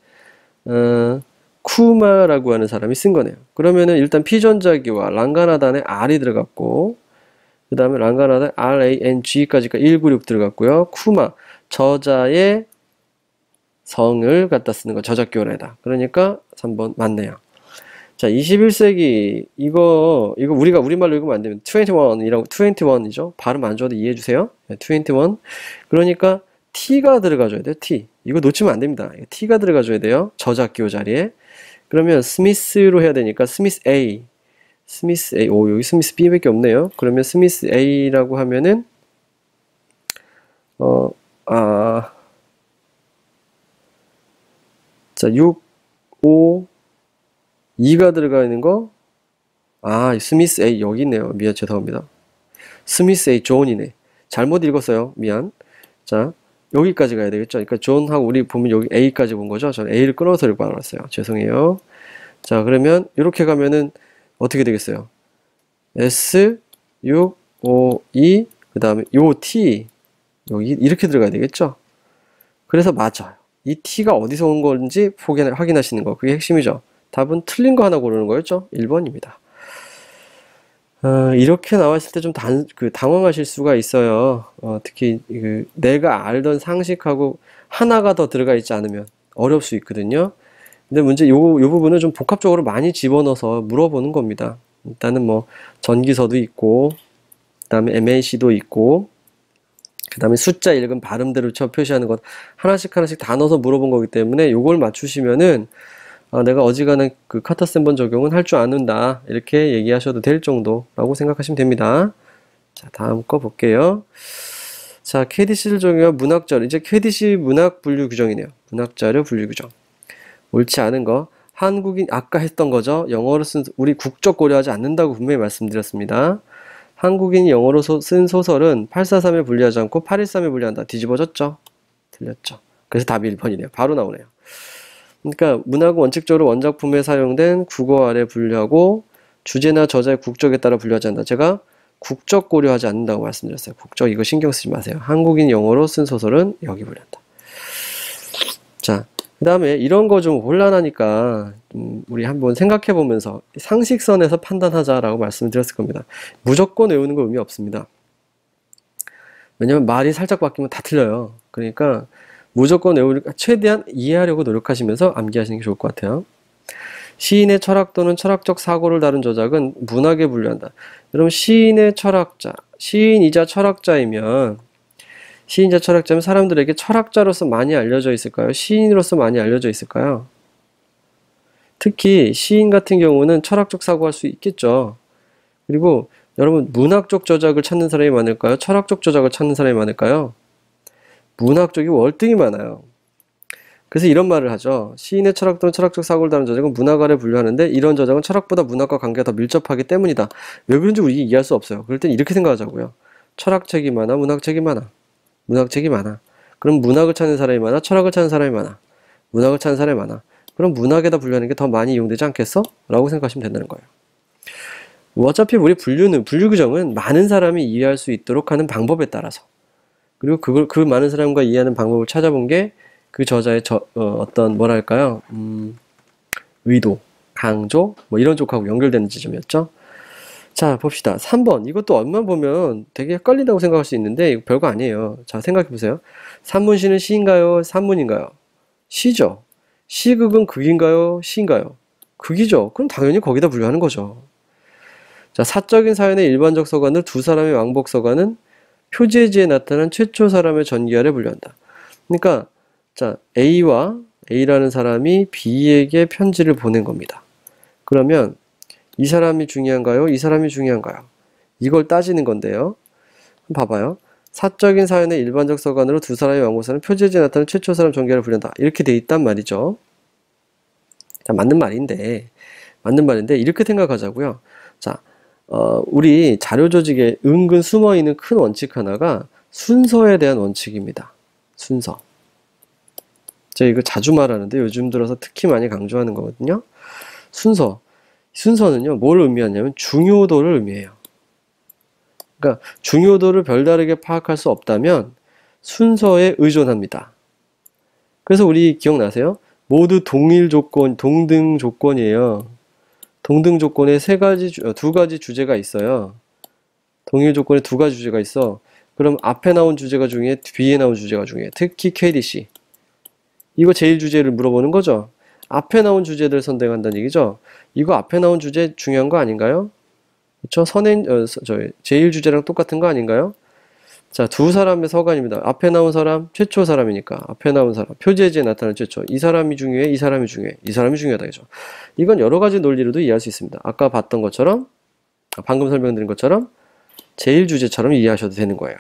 Speaker 1: 쿠마라고 하는 사람이 쓴 거네요. 그러면은 일단 피전자기와 랑가나단에 R이 들어갔고 그 다음에 랑가나단 RANG까지가 196 들어갔고요. 쿠마 저자의 성을 갖다 쓰는 거 저자기호에다. 그러니까 3번 맞네요. 자, 21세기 이거 우리가 우리말로 읽으면 안 되면 21이죠. 발음 안 좋아도 이해해 주세요. 21. 그러니까 T가 들어가줘야 돼요. T. 이거 놓치면 안 됩니다. T가 들어가줘야 돼요. 저자기호 자리에. 그러면 스미스로 해야 되니까 스미스 A. 여기 스미스 B밖에 없네요. 그러면 스미스 A라고 하면은 자, 6, 5, 2가 들어가 있는 거. 스미스 A 여기 있네요. 미안, 죄송합니다. 스미스 A 존이네. 잘못 읽었어요. 미안. 자, 여기까지 가야 되겠죠. 그러니까 존하고 우리 보면 여기 A까지 본 거죠. 저는 A를 끊어서 읽고 알았어요. 죄송해요. 자, 그러면 이렇게 가면은 어떻게 되겠어요? S, 6, 5, 2, 그 다음에 요 T, 여기 이렇게 들어가야 되겠죠? 그래서 맞아요. 이 T가 어디서 온 건지 확인하시는 거. 그게 핵심이죠. 답은 틀린 거 하나 고르는 거였죠? 1번입니다. 이렇게 나왔을 때 좀 당황하실 수가 있어요. 특히 내가 알던 상식하고 하나가 더 들어가 있지 않으면 어려울 수 있거든요. 근데 문제 요 부분은 좀 복합적으로 많이 집어넣어서 물어보는 겁니다. 일단은 뭐 전기서도 있고 그 다음에 MAC도 있고 그 다음에 숫자 읽은 발음대로 표시하는 것 하나씩 다 넣어서 물어본 거기 때문에 요걸 맞추시면은 내가 어지간한 그 카타센번 적용은 할 줄 아는다 이렇게 얘기하셔도 될 정도라고 생각하시면 됩니다. 자, 다음 거 볼게요. 자, KDC를 적용한 문학자료. 이제 KDC 문학 분류 규정이네요. 문학자료 분류 규정. 옳지 않은 거. 한국인 아까 했던 거죠. 영어로 쓴 우리 국적 고려하지 않는다고 분명히 말씀드렸습니다. 한국인이 영어로 쓴 소설은 843에 분리하지 않고 813에 분리한다. 뒤집어졌죠? 틀렸죠. 그래서 답이 1번이네요. 바로 나오네요. 그러니까 문학은 원칙적으로 원작품에 사용된 국어 아래 분류하고 주제나 저자의 국적에 따라 분류하지 않는다. 제가 국적 고려하지 않는다고 말씀드렸어요. 국적 이거 신경 쓰지 마세요. 한국인 영어로 쓴 소설은 여기 분류한다. 자, 그 다음에 이런 거 좀 곤란하니까 우리 한번 생각해 보면서 상식선에서 판단하자라고 말씀드렸을 겁니다. 무조건 외우는 거 의미 없습니다. 왜냐면 말이 살짝 바뀌면 다 틀려요. 그러니까 무조건 외우니까 최대한 이해하려고 노력하시면서 암기하시는 게 좋을 것 같아요. 시인의 철학 또는 철학적 사고를 다룬 저작은 문학에 분류한다. 여러분, 시인의 철학자, 시인이자 철학자이면 사람들에게 철학자로서 많이 알려져 있을까요? 시인으로서 많이 알려져 있을까요? 특히 시인 같은 경우는 철학적 사고할 수 있겠죠. 그리고 여러분, 문학적 저작을 찾는 사람이 많을까요? 철학적 저작을 찾는 사람이 많을까요? 문학적이 월등히 많아요. 그래서 이런 말을 하죠. 시인의 철학 또는 철학적 사고를 다룬 저작은 문학 아래 분류하는데 이런 저작은 철학보다 문학과 관계가 더 밀접하기 때문이다. 왜 그런지 우리 이해할 수 없어요. 그럴 땐 이렇게 생각하자고요. 철학책이 많아, 문학책이 많아. 문학책이 많아. 그럼 문학을 찾는 사람이 많아, 철학을 찾는 사람이 많아. 문학을 찾는 사람이 많아. 그럼 문학에다 분류하는 게 더 많이 이용되지 않겠어? 라고 생각하시면 된다는 거예요. 어차피 우리 분류 규정은 많은 사람이 이해할 수 있도록 하는 방법에 따라서, 그리고 그 많은 사람과 이해하는 방법을 찾아본 게 그 저자의 어떤 뭐랄까요, 의도, 강조, 뭐 이런 쪽하고 연결되는 지점이었죠. 자, 봅시다. 3번. 이것도 얼마 보면 되게 헷갈린다고 생각할 수 있는데 이거 별거 아니에요. 자, 생각해 보세요. 산문시는 시인가요? 산문인가요? 시죠. 시극은 극인가요? 시인가요? 극이죠. 그럼 당연히 거기다 분류하는 거죠. 자, 사적인 사연의 일반적 서간을 두 사람의 왕복 서간은 표제지에 나타난 최초 사람의 전기 아래 분류한다. 그러니까 자, A라는 사람이 B에게 편지를 보낸 겁니다. 그러면 이 사람이 중요한가요? 이 사람이 중요한가요? 이걸 따지는 건데요. 봐봐요. 사적인 사연의 일반적 서간으로 두 사람의 왕복서는 표제지에 나타난 최초 사람 전기아래 분류한다. 이렇게 돼 있단 말이죠. 자, 맞는 말인데 이렇게 생각하자고요. 자, 우리 자료 조직에 은근 숨어있는 큰 원칙 하나가 순서에 대한 원칙입니다. 순서. 제가 이거 자주 말하는데 요즘 들어서 특히 많이 강조하는 거거든요. 순서는요, 뭘 의미하냐면 중요도를 의미해요. 그러니까 중요도를 별다르게 파악할 수 없다면 순서에 의존합니다. 그래서 우리 기억나세요? 모두 동일 조건, 동등 조건이에요. 동등 조건에 두 가지 주제가 있어요. 동일 조건에 두 가지 주제가 있어. 그럼 앞에 나온 주제가 중요해? 뒤에 나온 주제가 중요해? 특히 KDC. 이거 제일 주제를 물어보는 거죠. 앞에 나온 주제들 선택한다는 얘기죠. 이거 앞에 나온 주제 중요한 거 아닌가요? 그쵸? 제일 주제랑 똑같은 거 아닌가요? 자, 두 사람의 서간입니다. 앞에 나온 사람, 최초 사람이니까. 앞에 나온 사람, 표제지에 나타난 최초. 이 사람이 중요해, 이 사람이 중요해. 이 사람이 중요하다, 그죠? 이건 여러 가지 논리로도 이해할 수 있습니다. 아까 봤던 것처럼, 방금 설명드린 것처럼, 제일 주제처럼 이해하셔도 되는 거예요.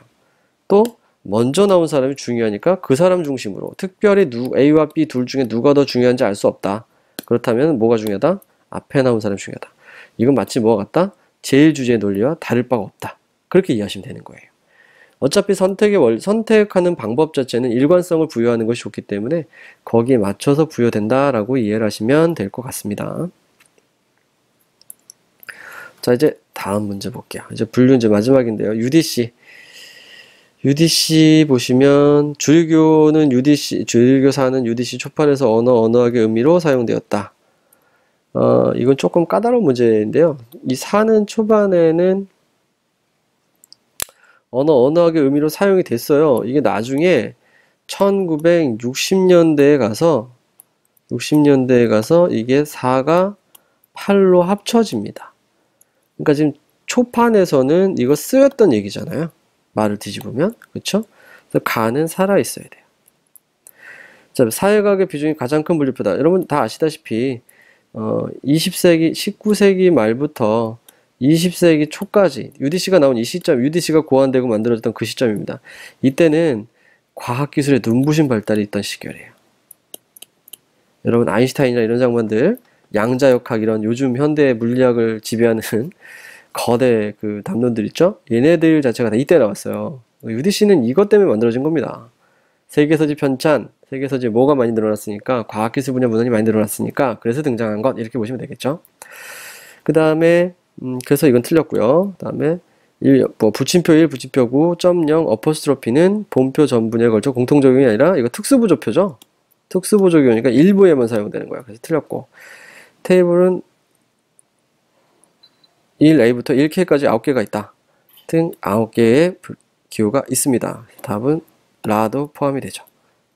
Speaker 1: 또, 먼저 나온 사람이 중요하니까 그 사람 중심으로, 특별히 A와 B 둘 중에 누가 더 중요한지 알 수 없다. 그렇다면 뭐가 중요하다? 앞에 나온 사람이 중요하다. 이건 마치 뭐와 같다? 제일 주제의 논리와 다를 바가 없다. 그렇게 이해하시면 되는 거예요. 어차피 선택하는 방법 자체는 일관성을 부여하는 것이 좋기 때문에 거기에 맞춰서 부여된다라고 이해를 하시면 될 것 같습니다. 자, 이제 다음 문제 볼게요. 이제 분류 이제 마지막인데요. UDC 보시면 줄교사는 UDC 초판에서 언어학의 의미로 사용되었다. 이건 조금 까다로운 문제인데요. 이 사는 초반에는 언어학의 의미로 사용이 됐어요. 이게 나중에 1960년대에 가서 이게 4가 8로 합쳐집니다. 그러니까 지금 초판에서는 이거 쓰였던 얘기잖아요. 말을 뒤집으면. 그렇죠? 그래서 가는 살아 있어야 돼요. 자, 사회과학의 비중이 가장 큰 분류표다. 여러분 다 아시다시피 19세기 말부터 20세기 초까지 UDC가 나온 이 시점, UDC가 고안되고 만들어졌던 그 시점입니다. 이때는 과학기술의 눈부신 발달이 있던 시절이에요. 여러분 아인슈타인이나 이런 장관들, 양자역학 이런 요즘 현대 물리학을 지배하는 거대 그 담론들 있죠? 얘네들 자체가 다 이때 나왔어요. UDC는 이것 때문에 만들어진 겁니다. 세계서지 편찬, 세계서지 뭐가 많이 늘어났으니까, 과학기술 분야 문헌이 많이 늘어났으니까 그래서 등장한 것, 이렇게 보시면 되겠죠? 그 다음에 그래서 이건 틀렸고요. 그 다음에 붙임표 1, 붙임표 9, 점 0, 어퍼스트로피는 본표 전분에 걸쳐 공통적용이 아니라 이거 특수부조표죠. 특수부조용이니까 일부에만 사용되는 거야. 그래서 틀렸고, 테이블은 1A부터 1K까지 9개가 있다 등 9개의 기호가 있습니다. 답은 라도 포함이 되죠.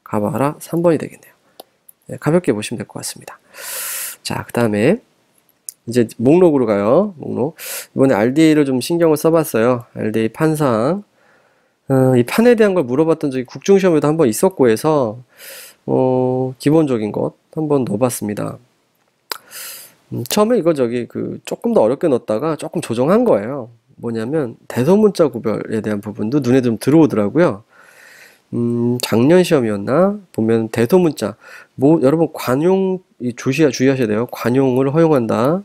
Speaker 1: 가봐라 3번이 되겠네요. 네, 가볍게 보시면 될 것 같습니다. 자, 그 다음에 이제 목록으로 가요. 목록. 이번에 RDA를 좀 신경을 써봤어요. RDA 판상. 이 판에 대한 걸 물어봤던 적이 국중시험에도 한번 있었고 해서 기본적인 것 한번 넣어봤습니다. 처음에 이거 조금 더 어렵게 넣었다가 조금 조정한 거예요. 뭐냐면 대소문자 구별에 대한 부분도 눈에 좀 들어오더라고요. 작년 시험이었나? 보면 대소문자. 여러분 관용, 주의하셔야 돼요. 관용을 허용한다.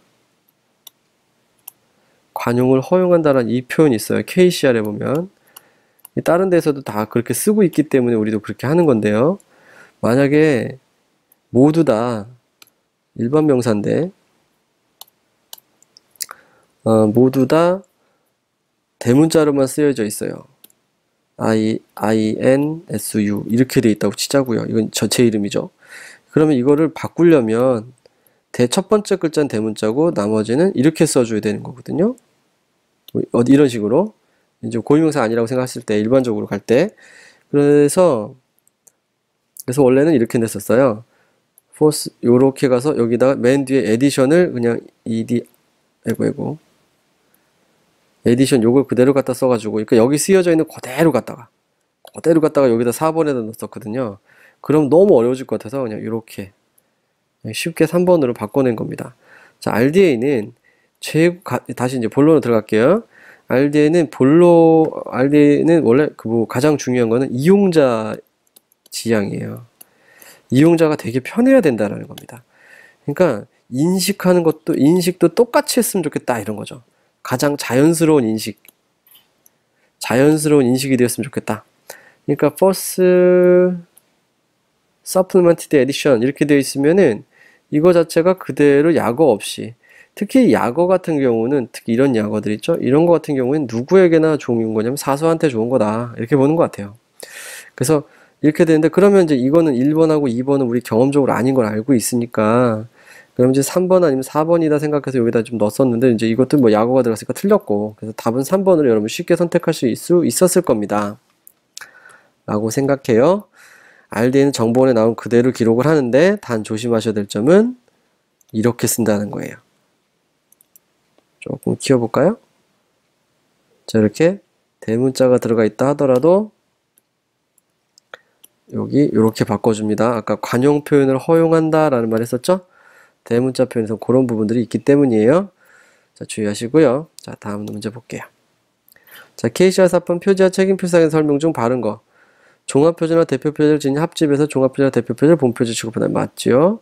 Speaker 1: 관용을 허용한다라는 이 표현이 있어요. KCR에 보면. 다른 데서도 다 그렇게 쓰고 있기 때문에 우리도 그렇게 하는 건데요. 만약에 모두 다 일반 명사인데, 모두 다 대문자로만 쓰여져 있어요. INSU 이렇게 돼 있다고 치자고요. 이건 제 이름이죠. 그러면 이거를 바꾸려면 첫 번째 글자는 대문자고 나머지는 이렇게 써줘야 되는 거거든요. 이런 식으로 이제 고유명사 아니라고 생각했을 때 일반적으로 갈 때 그래서 원래는 이렇게 냈었어요. force 요렇게 가서 여기다가 맨 뒤에 에디션을 그냥 아이고 에디션 요걸 그대로 갖다 써가지고 그러니까 여기 쓰여져 있는 그대로 갖다가 여기다 4번에다 넣었거든요. 그럼 너무 어려워질 것 같아서 그냥 이렇게 쉽게 3번으로 바꿔낸 겁니다. 자, RDA는 다시 이제 본론으로 들어갈게요. RDA는 원래 가장 중요한 거는 이용자 지향이에요. 이용자가 되게 편해야 된다는 겁니다. 그러니까 인식도 똑같이 했으면 좋겠다 이런 거죠. 가장 자연스러운 인식이 되었으면 좋겠다. 그러니까 first supplemented edition 이렇게 되어 있으면은 이거 자체가 그대로 약어 없이, 특히 약어 같은 경우는 특히 이런 약어들 있죠. 이런 거 같은 경우는 누구에게나 좋은 거냐면 사수한테 좋은 거다 이렇게 보는 것 같아요. 그래서 이렇게 되는데 그러면 이제 이거는 1번하고 2번은 우리 경험적으로 아닌 걸 알고 있으니까 그럼 이제 3번 아니면 4번이다 생각해서 여기다 좀 넣었었는데 이제 이것도 뭐 약어가 들어갔으니까 틀렸고 그래서 답은 3번으로 여러분 쉽게 선택할 수 있었을 겁니다. 라고 생각해요. RDA는 정보원에 나온 그대로 기록을 하는데 단 조심하셔야 될 점은 이렇게 쓴다는 거예요. 조금 키워볼까요? 자, 이렇게 대문자가 들어가 있다 하더라도 여기 이렇게 바꿔줍니다. 아까 관용 표현을 허용한다 라는 말 했었죠? 대문자 표현에서 그런 부분들이 있기 때문이에요. 자, 주의하시고요. 자, 다음 문제 볼게요. 자, KCR 사건 표지와 책임표상의 설명 중 바른 거. 종합표지나 대표표지를 지닌 합집에서 종합표지나 대표표지를 본표지 취급한다. 맞죠?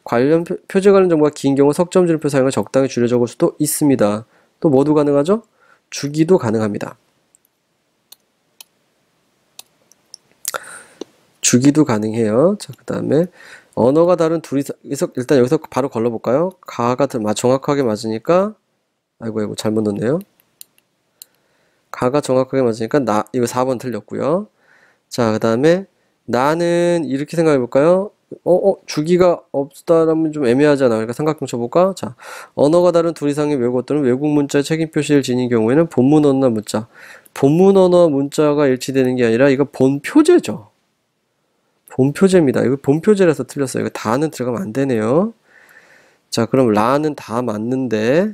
Speaker 1: 관련 표지 관련 정보가 긴 경우 석점 줄임표 사용을 적당히 줄여 적을 수도 있습니다. 또 뭐도 가능하죠? 주기도 가능합니다. 주기도 가능해요. 자, 그 다음에 언어가 다른 일단 여기서 바로 걸러볼까요? 가가 정확하게 맞으니까 아이고 잘못 넣었네요. 가가 정확하게 맞으니까 이거 4번 틀렸고요. 자, 그 다음에 나는 이렇게 생각해 볼까요? 주기가 없다라면 좀 애매하잖아. 그러니까 삼각형 쳐볼까? 자, 언어가 다른 둘 이상의 외국 어들은 외국 문자의 책임 표시를 지닌 경우에는 본문 언어나 문자. 본문 언어와 문자가 일치되는 게 아니라 이거 본표제죠. 본표제입니다. 이거 본표제라서 틀렸어요. 이거 다는 들어가면 안 되네요. 자, 그럼 라는 다 맞는데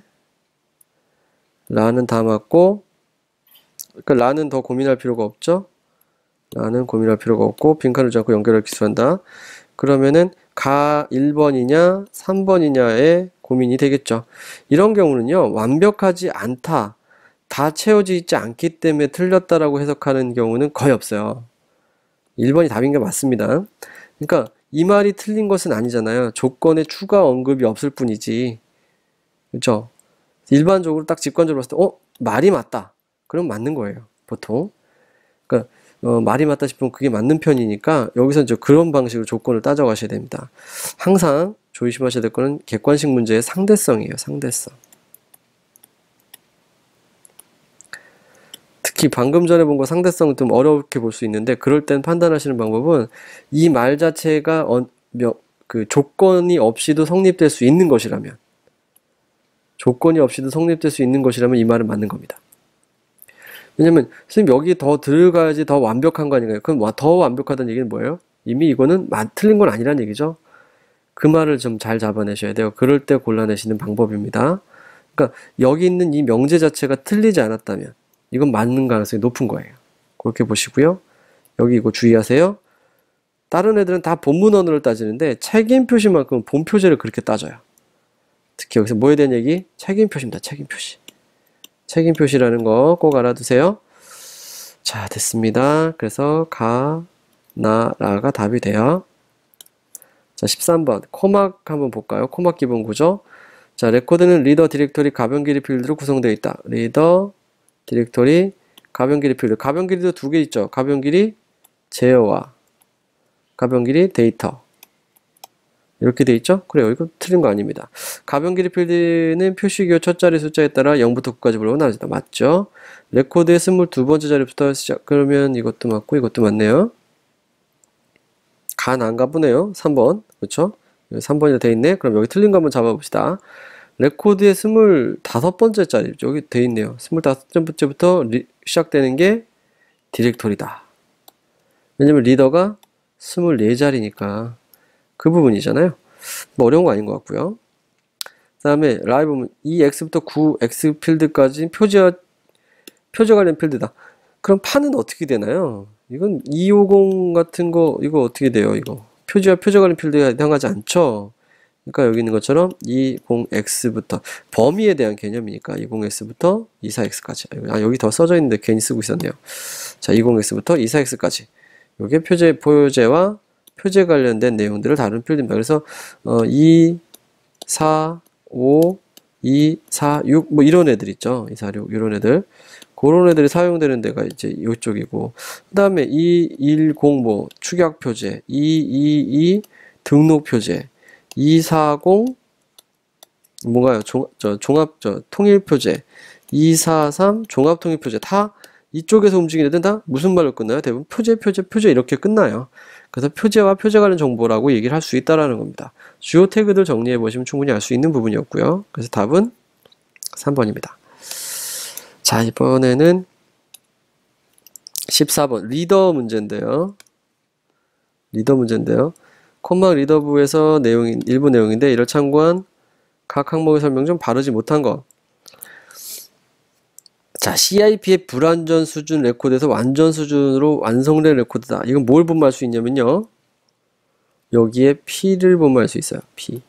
Speaker 1: 라는 다 맞고 그러니까 라는 더 고민할 필요가 없죠. 라는 고민할 필요가 없고 빈칸을 주지 않고 연결을 기술한다. 그러면은 가 1번이냐 3번이냐의 고민이 되겠죠. 이런 경우는요. 완벽하지 않다. 다 채워져 있지 않기 때문에 틀렸다라고 해석하는 경우는 거의 없어요. 1번이 답인 게 맞습니다. 그러니까 이 말이 틀린 것은 아니잖아요. 조건에 추가 언급이 없을 뿐이지. 그렇죠? 일반적으로 딱 직관적으로 봤을 때 말이 맞다. 그럼 맞는 거예요. 보통. 그러니까 말이 맞다 싶으면 그게 맞는 편이니까 여기서 이제 그런 방식으로 조건을 따져가셔야 됩니다. 항상 조심하셔야 될 거는 객관식 문제의 상대성이에요. 상대성. 특히 방금 전에 본 거 상대성 좀 어렵게 볼 수 있는데 그럴 땐 판단하시는 방법은 이 말 자체가 그 조건이 없이도 성립될 수 있는 것이라면 이 말은 맞는 겁니다. 왜냐면 선생님 여기 더 들어가야지 더 완벽한 거 아닌가요? 그럼 더 완벽하다는 얘기는 뭐예요? 이미 이거는 틀린 건 아니란 얘기죠. 그 말을 좀 잘 잡아내셔야 돼요. 그럴 때 골라내시는 방법입니다. 그러니까 여기 있는 이 명제 자체가 틀리지 않았다면 이건 맞는 가능성이 높은 거예요. 그렇게 보시고요. 여기 이거 주의하세요. 다른 애들은 다 본문 언어를 따지는데 책임 표시만큼은 본 표제를 그렇게 따져요. 특히 여기서 뭐에 대한 얘기? 책임 표시입니다. 책임 표시. 책임 표시라는 거 꼭 알아두세요. 자, 됐습니다. 그래서 가, 나, 라가 답이 돼요. 자, 13번. 코막 한번 볼까요? 코막 기본 구조. 자, 레코드는 리더, 디렉토리, 가변 길이 필드로 구성되어 있다. 리더, 디렉토리, 가변 길이 필드. 가변 길이도 두 개 있죠. 가변 길이 제어와 가변 길이 데이터. 이렇게 돼 있죠? 그래요. 이거 틀린 거 아닙니다. 가변 길이 필드는 표시기호 첫 자리 숫자에 따라 0부터 9까지 불러고 나눠진다. 맞죠? 레코드의 22번째 자리부터 시작. 그러면 이것도 맞고 이것도 맞네요. 안 가보네요. 3번. 그렇죠? 3번이 돼 있네. 그럼 여기 틀린 거 한번 잡아봅시다. 레코드의 25번째 자리 여기 돼 있네요. 25번째부터 시작되는 게 디렉토리다. 왜냐면 리더가 24자리니까 그 부분이잖아요. 뭐 어려운 거 아닌 것 같고요. 그 다음에 라이브 보면 이 x부터 9x 필드까지 표제 관련 필드다. 그럼 판은 어떻게 되나요? 이건 250 같은 거 이거 어떻게 돼요? 이거 표제 관련 필드에 해당하지 않죠? 그러니까 여기 있는 것처럼 20x부터 범위에 대한 개념이니까 20x부터 24x까지. 여기 더 써져 있는데 괜히 쓰고 있었네요. 자, 20x부터 24x까지. 이게 표제와 표제 관련된 내용들을 다루는 필드입니다. 그래서 2, 4, 5, 2, 4, 6 뭐 이런 애들 있죠. 2, 4, 6 이런 애들. 그런 애들이 사용되는 데가 이제 이쪽이고, 그 다음에 2, 1, 0 뭐 축약 표제, 2, 2, 2 등록 표제, 2, 4, 0 뭔가요? 통일 표제, 2, 4, 3 종합 통일 표제. 다 이쪽에서 움직이는 애들 다 무슨 말로 끝나요? 대부분 표제 이렇게 끝나요. 그래서 표제와 표제 관련 정보라고 얘기를 할 수 있다라는 겁니다. 주요 태그들 정리해 보시면 충분히 알 수 있는 부분이었고요. 그래서 답은 3번입니다. 자, 이번에는 14번 리더 문제인데요. 콤막 리더부에서 일부 내용인데 이를 참고한 각 항목의 설명 중 바르지 못한 것. 자, CIP의 불완전 수준 레코드에서 완전 수준으로 완성된 레코드다. 이건 뭘 보면 알 수 있냐면요. 여기에 P를 보면 알 수 있어요. P.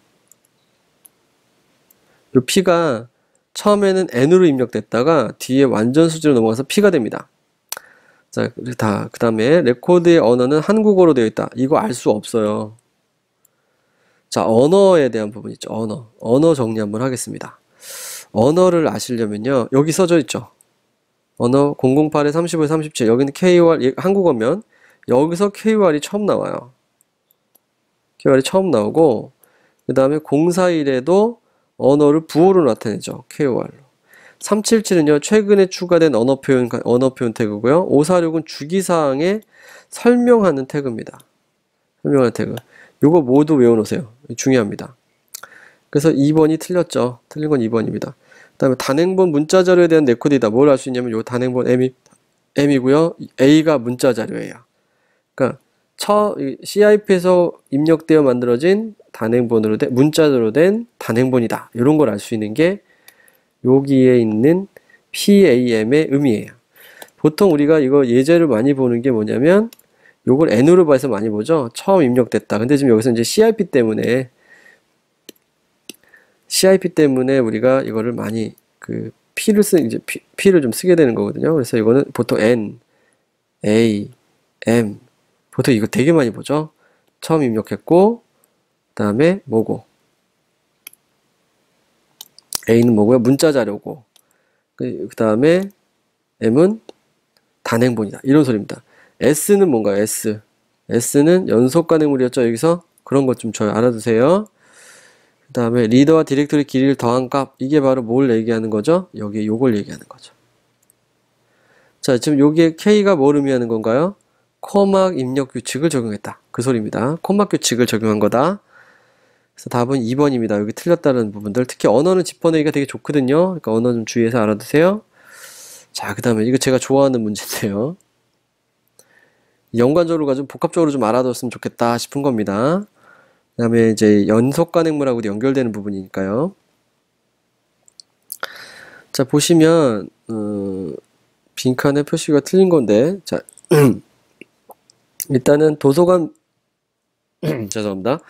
Speaker 1: 이 P가 처음에는 N으로 입력됐다가 뒤에 완전 수준으로 넘어가서 P가 됩니다. 자, 그 다음에 레코드의 언어는 한국어로 되어 있다. 이거 알 수 없어요. 자, 언어에 대한 부분 있죠. 언어 정리 한번 하겠습니다. 언어를 아시려면요. 여기 써져 있죠. 언어 008에 35에 37. 여기는 KOR, 한국어면 여기서 KOR이 처음 나와요. KOR이 처음 나오고, 그 다음에 041에도 언어를 부호로 나타내죠. KOR로. 377은요, 최근에 추가된 언어 표현 태그고요. 546은 주기사항에 설명하는 태그입니다. 설명하는 태그. 요거 모두 외워놓으세요. 중요합니다. 그래서 2번이 틀렸죠. 틀린 건 2번입니다. 그 다음에 단행본 문자 자료에 대한 레코드이다. 뭘 알 수 있냐면 요 단행본 M이고요. A가 문자 자료예요. 그러니까 CIP에서 입력되어 만들어진 단행본으로 된 문자로 된 단행본이다. 이런 걸 알 수 있는 게 여기에 있는 PAM의 의미예요. 보통 우리가 이거 예제를 많이 보는 게 뭐냐면 요걸 N으로 봐서 많이 보죠. 처음 입력됐다. 근데 지금 여기서 이제 CIP 때문에 우리가 이거를 많이 P를 좀 쓰게 되는 거거든요. 그래서 이거는 보통 N, A, M 보통 이거 되게 많이 보죠. 처음 입력했고 그 다음에 뭐고 A는 뭐고요? 문자 자료고 그 다음에 M은 단행본이다. 이런 소리입니다. S는 뭔가요? S는 연속 가능물이었죠. 여기서 그런 것 좀 알아두세요. 그 다음에 리더와 디렉토리 길이를 더한 값. 이게 바로 뭘 얘기하는 거죠? 여기 요걸 얘기하는 거죠. 자, 지금 여기에 K가 뭘 의미하는 건가요? 코막 입력 규칙을 적용했다. 그 소리입니다. 코막 규칙을 적용한 거다. 그래서 답은 2번입니다. 여기 틀렸다는 부분들. 특히 언어는 짚어내기가 되게 좋거든요. 그러니까 언어 좀 주의해서 알아두세요. 자, 그 다음에 이거 제가 좋아하는 문제인데요. 연관적으로 가지고 복합적으로 좀 알아뒀으면 좋겠다 싶은 겁니다. 그 다음에 이제 연속 관행물하고도 연결되는 부분이니까요. 자, 보시면 빈칸에 표시가 틀린 건데, 자, 일단은 도서관 죄송합니다.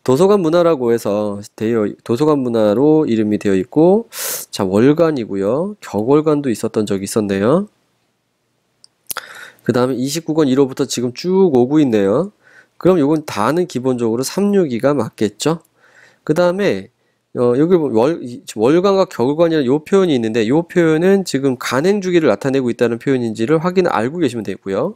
Speaker 1: 도서관 문화라고 해서 도서관 문화로 이름이 되어 있고, 자, 월간이고요. 격월간도 있었던 적이 있었네요. 그 다음에 29권 1호부터 지금 쭉 오고 있네요. 그럼 요건 다는 기본적으로 362가 맞겠죠? 그 다음에 여기 월간과 격월간이라는 요 표현이 있는데, 요 표현은 지금 간행주기를 나타내고 있다는 표현인지를 알고 계시면 되고요.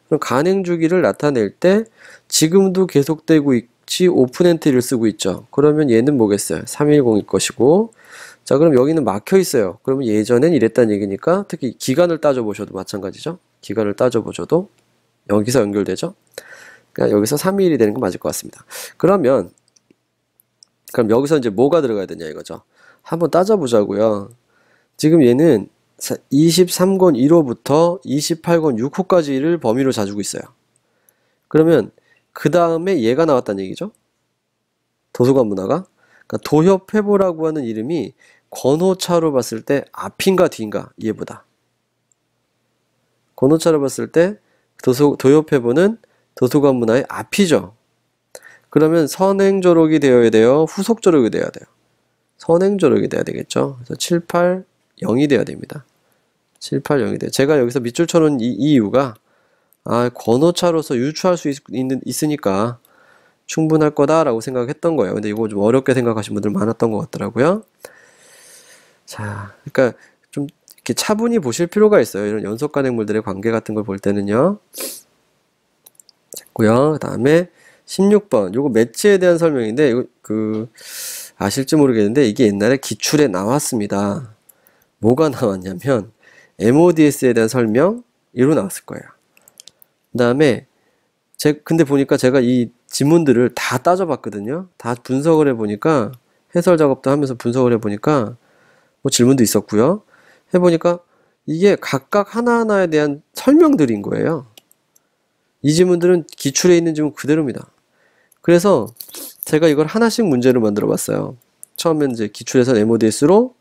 Speaker 1: 그럼 간행주기를 나타낼 때 지금도 계속되고 있지 오픈엔트리를 쓰고 있죠. 그러면 얘는 뭐겠어요? 310일 것이고, 자, 그럼 여기는 막혀 있어요. 그러면 예전엔 이랬다는 얘기니까 특히 기간을 따져보셔도 마찬가지죠. 기간을 따져보셔도 여기서 연결되죠. 그러니까 여기서 3일이 되는 건 맞을 것 같습니다. 그럼 여기서 이제 뭐가 들어가야 되냐 이거죠. 한번 따져보자고요. 지금 얘는 23권 1호부터 28권 6호까지를 범위로 잡고 있어요. 그러면 그 다음에 얘가 나왔다는 얘기죠. 도서관 문화가. 그러니까 도협회보라고 하는 이름이 권호차로 봤을 때 앞인가 뒤인가 얘보다. 권호차로 봤을 때 도협회보는 도서관 문화의 앞이죠. 그러면 선행조록이 되어야 돼요? 후속조록이 돼야 돼요? 선행조록이 돼야 되겠죠. 그래서 7, 8, 0이 돼야 됩니다. 7, 8, 0이 돼요. 제가 여기서 밑줄 쳐놓은 이 이유가 권호차로서 유추할 수 있으니까 충분할 거다라고 생각했던 거예요. 근데 이거 좀 어렵게 생각하신 분들 많았던 것 같더라고요. 자, 그러니까 좀 이렇게 차분히 보실 필요가 있어요. 이런 연속간행물들의 관계 같은 걸 볼 때는요. 됐고요. 그 다음에 16번. 요거 매치에 대한 설명인데, 이거 아실지 모르겠는데, 이게 옛날에 기출에 나왔습니다. 뭐가 나왔냐면, MODS에 대한 설명, 이로 나왔을 거예요. 그 다음에, 근데 보니까 제가 이 지문들을 다 따져봤거든요. 다 분석을 해보니까, 해설 작업도 하면서 분석을 해보니까, 뭐 질문도 있었고요. 해보니까, 이게 각각 하나하나에 대한 설명들인 거예요. 이 지문들은 기출에 있는 지문 그대로입니다. 그래서 제가 이걸 하나씩 문제로 만들어 봤어요. 처음엔 이제 기출에서 MODS로,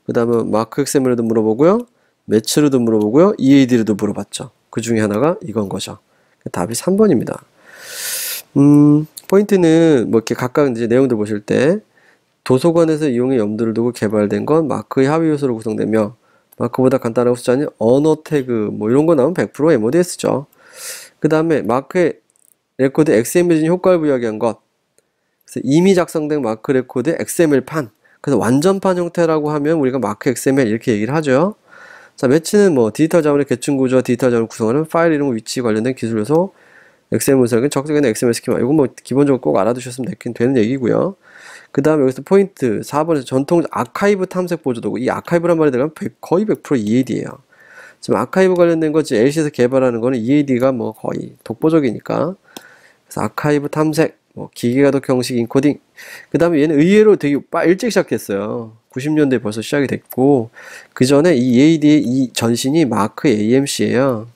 Speaker 1: 그 다음에 마크 XML로도 물어보고요, 매치로도 물어보고요, EAD로도 물어봤죠. 그 중에 하나가 이건 거죠. 답이 3번입니다. 포인트는 뭐 이렇게 각각 이제 내용들 보실 때, 도서관에서 이용의 염두를 두고 개발된 건 마크의 하위 요소로 구성되며, 마크보다 간단하고 숫자는 언어 태그, 뭐 이런 거 나오면 100% MODS죠. 그 다음에 마크의 레코드 XML 중 효과를 부여하기 것. 그래서 이미 작성된 마크 레코드 XML판. 그래서 완전판 형태라고 하면 우리가 마크 XML 이렇게 얘기를 하죠. 자, 매치는 뭐 디지털 자문의 계층 구조와 디지털 자문을 구성하는 파일 이름 위치 관련된 기술 요소, XML 분석은 적극적인 XML 스키마. 이건 뭐 기본적으로 꼭 알아두셨으면 되는 얘기고요. 그 다음에 여기서 포인트 4번에서 전통 아카이브 탐색 보조 도구. 이 아카이브란 말이 들어가면 거의 100% EAD예요. 지금 아카이브 관련된 거 LC에서 개발하는 거는 EAD가 뭐 거의 독보적이니까. 그래서 아카이브 탐색, 뭐 기계가독 형식 인코딩. 그 다음에 얘는 의외로 되게 일찍 시작했어요. 90년대에 벌써 시작이 됐고, 그 전에 이 EAD의 이 전신이 마크 AMC예요.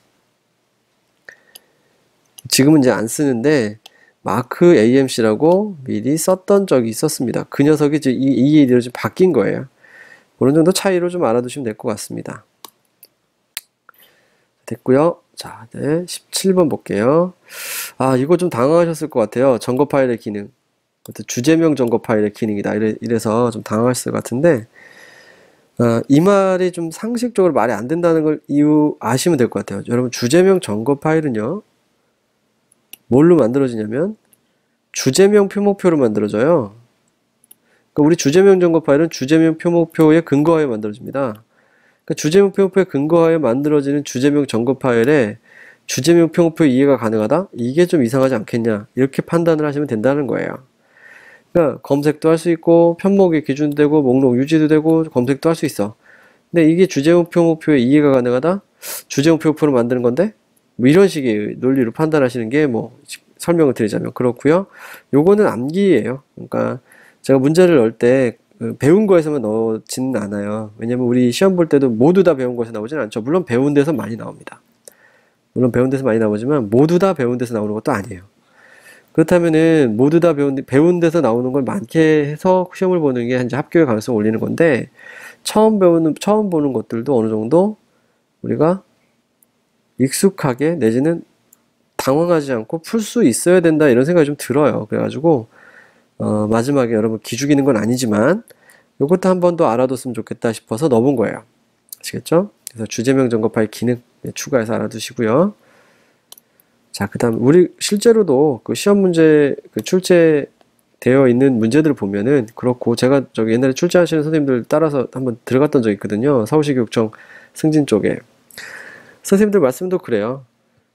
Speaker 1: 지금은 이제 안 쓰는데 마크 AMC라고 미리 썼던 적이 있었습니다. 그 녀석이 이제 이 EAD로 좀 바뀐 거예요. 그런 정도 차이로 좀 알아두시면 될 것 같습니다. 됐고요. 자, 네, 17번 볼게요. 이거 좀 당황하셨을 것 같아요. 점거 파일의 기능. 주제명 점거 파일의 기능이다. 이래서 좀 당황하셨을 것 같은데, 이 말이 좀 상식적으로 말이 안 된다는 걸 아시면 될 것 같아요. 여러분, 주제명 점거 파일은요, 뭘로 만들어지냐면, 주제명 표목표로 만들어져요. 그러니까 우리 주제명 점거 파일은 주제명 표목표에 근거하여 만들어집니다. 그러니까 주제명 표목표에 근거하여 만들어지는 주제명 점거 파일에 주제명 표목표 이해가 가능하다? 이게 좀 이상하지 않겠냐? 이렇게 판단을 하시면 된다는 거예요. 그러니까 검색도 할 수 있고, 편목이 기준도 되고, 목록 유지도 되고, 검색도 할 수 있어. 근데 이게 주제명 표목표에 이해가 가능하다? 주제 목표표로 만드는 건데 뭐 이런 식의 논리로 판단하시는 게 뭐 설명을 드리자면 그렇고요. 요거는 암기예요. 그러니까 제가 문제를 넣을 때 배운 거에서만 넣지는 않아요. 왜냐면 우리 시험 볼 때도 모두 다 배운 거에서 나오진 않죠. 물론 배운 데서 많이 나옵니다. 물론 배운 데서 많이 나오지만 모두 다 배운 데서 나오는 것도 아니에요. 그렇다면은 모두 다 배운 데서 나오는 걸 많게 해서 시험을 보는 게 이제 합격의 가능성을 올리는 건데 처음 보는 것들도 어느 정도 우리가 익숙하게 내지는 당황하지 않고 풀 수 있어야 된다 이런 생각이 좀 들어요. 그래가지고 마지막에 여러분 기죽이는 건 아니지만 이것도 한 번 더 알아뒀으면 좋겠다 싶어서 넣어본 거예요. 아시겠죠? 그래서 주제명 점거 파일 기능 추가해서 알아두시고요. 자, 그 다음 우리 실제로도 그 시험 문제 출제되어 있는 문제들을 보면은 그렇고 제가 저기 옛날에 출제하시는 선생님들 따라서 한번 들어갔던 적이 있거든요. 서울시 교육청 승진 쪽에 선생님들 말씀도 그래요.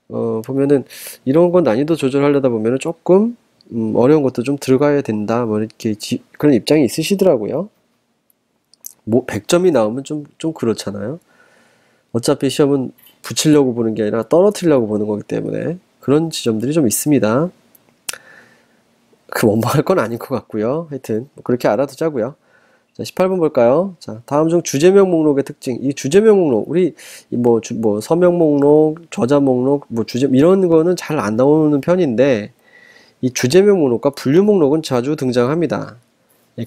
Speaker 1: 보면은 이런 건 난이도 조절하려다 보면은 조금 어려운 것도 좀 들어가야 된다 뭐 이렇게 그런 입장이 있으시더라고요. 뭐 100점이 나오면 좀 그렇잖아요. 어차피 시험은 붙이려고 보는 게 아니라 떨어뜨리려고 보는 거기 때문에 그런 지점들이 좀 있습니다. 그 원망할 건 아닌 것 같고요. 하여튼 그렇게 알아두자고요. 자, 18번 볼까요? 자, 다음 중 주제명 목록의 특징. 이 주제명 목록, 우리 뭐 서명 목록, 저자 목록, 뭐 주제 이런 거는 잘 안 나오는 편인데 이 주제명 목록과 분류 목록은 자주 등장합니다.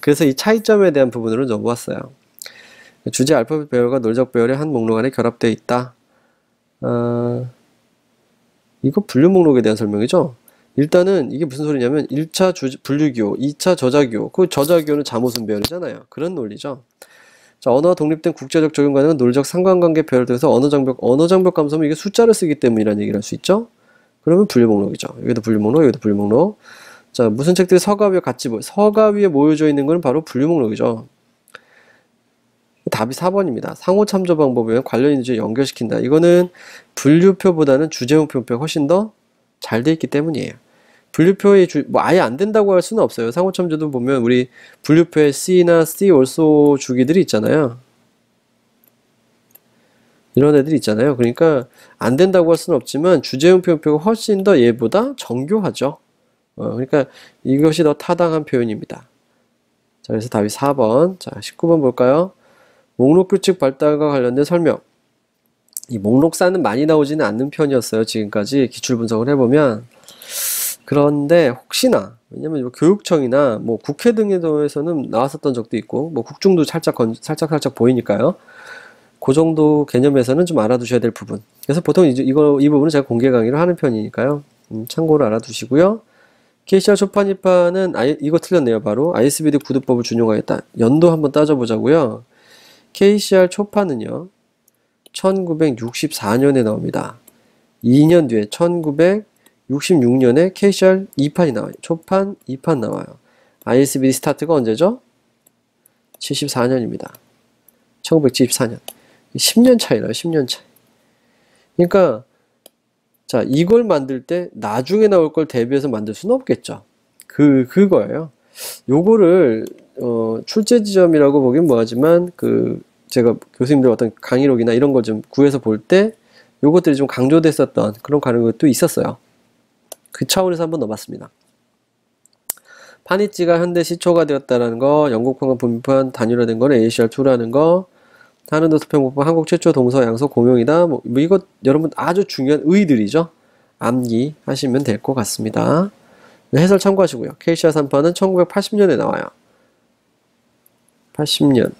Speaker 1: 그래서 이 차이점에 대한 부분으로 넣어보았어요. 주제 알파벳 배열과 놀적 배열의 한 목록 안에 결합되어 있다. 이거 분류 목록에 대한 설명이죠. 일단은 이게 무슨 소리냐면 1차 분류기호, 2차 저자기호, 그 저자기호는 잠옷은 배열이잖아요. 그런 논리죠. 자, 언어와 독립된 국제적 적용 가능한 논리적 상관관계 배열을 통해서 언어장벽 감소는 이게 숫자를 쓰기 때문이라는 얘기를 할 수 있죠. 그러면 분류 목록이죠. 여기도 분류 목록, 여기도 분류 목록. 자, 무슨 책들이 서가 위에 서가 위에 모여져 있는 건 바로 분류 목록이죠. 답이 4번입니다. 상호 참조 방법에 관련 인지에 연결시킨다. 이거는 분류표보다는 주제목표가 훨씬 더 잘 돼 있기 때문이에요. 분류표의 뭐 아예 안 된다고 할 수는 없어요. 상호 참조도 보면 우리 분류표에 C나 C also 주기들이 있잖아요. 이런 애들이 있잖아요. 그러니까 안 된다고 할 수는 없지만 주제목표가 훨씬 더 얘보다 정교하죠. 그러니까 이것이 더 타당한 표현입니다. 자, 그래서 답이 4번. 자, 19번 볼까요? 목록 규칙 발달과 관련된 설명. 이 목록사는 많이 나오지는 않는 편이었어요. 지금까지 기출 분석을 해보면. 그런데 혹시나, 왜냐면 뭐 교육청이나 뭐 국회 등에서는 나왔었던 적도 있고, 뭐 국중도 살짝 보이니까요. 그 정도 개념에서는 좀 알아두셔야 될 부분. 그래서 보통 이 부분은 제가 공개 강의를 하는 편이니까요. 참고로 알아두시고요. KCR 초판 입판은 이거 틀렸네요. 바로 ISBD 구두법을 준용하겠다. 연도 한번 따져보자고요. KCR 초판은요. 1964년에 나옵니다. 2년 뒤에 1966년에 KCR 2판이 나와요. 초판 2판 나와요. ISBD 스타트가 언제죠? 74년입니다. 1974년. 10년 차이나요. 10년 차이. 그러니까 자, 이걸 만들 때 나중에 나올 걸 대비해서 만들 수는 없겠죠. 그거예요. 요거를 출제 지점이라고 보긴 뭐하지만 제가 교수님들 어떤 강의록이나 이런 걸 좀 구해서 볼 때 요것들이 좀 강조됐었던 그런 것도 있었어요. 그 차원에서 한번 넣어봤습니다. 파니찌가 현대 시초가 되었다라는 거, 영국판과 분판 단일화된 거는 ACR2라는 거, 하는도 수평법은 한국 최초 동서 양서 공용이다. 뭐 이것 여러분 아주 중요한 의의들이죠. 암기하시면 될 것 같습니다. 해설 참고하시고요. KCR 3판은 1980년에 나와요. 80년대에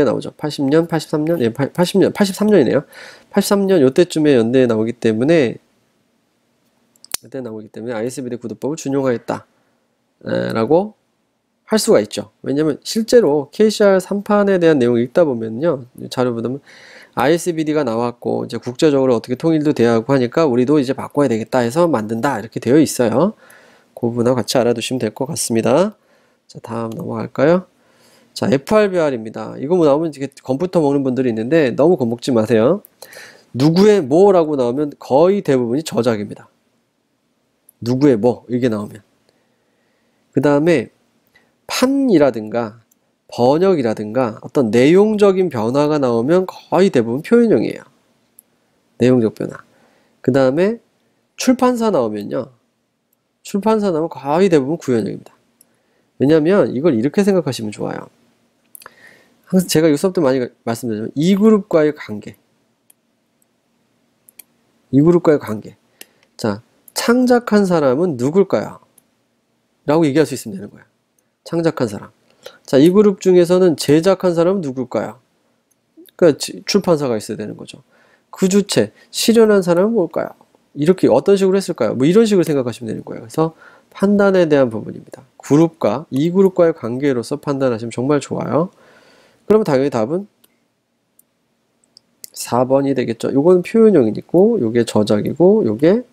Speaker 1: 나오죠. 80년, 83년, 예, 80년, 83년이네요. 83년 요때쯤에 연대에 나오기 때문에 ISBD 구두법을 준용하였다 라고 할 수가 있죠. 왜냐면 실제로 KCR 3판에 대한 내용을 읽다 보면요. 자료 보면 ISBD가 나왔고 이제 국제적으로 어떻게 통일도 돼야 하고 하니까 우리도 이제 바꿔야 되겠다 해서 만든다 이렇게 되어 있어요. 그 부분하고 같이 알아두시면 될 것 같습니다. 자, 다음 넘어갈까요? 자, FRBR입니다. 이거 뭐 나오면 이게 컴퓨터 먹는 분들이 있는데 너무 겁먹지 마세요. 누구의 뭐라고 나오면 거의 대부분이 저작입니다. 누구의 뭐 이게 나오면. 그 다음에 판이라든가 번역이라든가 어떤 내용적인 변화가 나오면 거의 대부분 표현형이에요. 내용적 변화. 그 다음에 출판사 나오면요. 출판사 나오면 거의 대부분 구현형입니다. 왜냐면 이걸 이렇게 생각하시면 좋아요. 항상 제가 요서부터 많이 말씀드리지만 이 그룹과의 관계. 이 그룹과의 관계. 자, 창작한 사람은 누굴까요? 라고 얘기할 수 있으면 되는 거예요. 창작한 사람. 자, 이 그룹 중에서는 제작한 사람은 누굴까요? 그러니까 출판사가 있어야 되는 거죠. 그 주체, 실현한 사람은 뭘까요? 이렇게 어떤 식으로 했을까요? 뭐 이런 식으로 생각하시면 되는 거예요. 그래서 판단에 대한 부분입니다. 그룹과, 이 그룹과의 관계로서 판단하시면 정말 좋아요. 그러면 당연히 답은 4번이 되겠죠. 요건 표현형이고, 요게 저작이고, 요게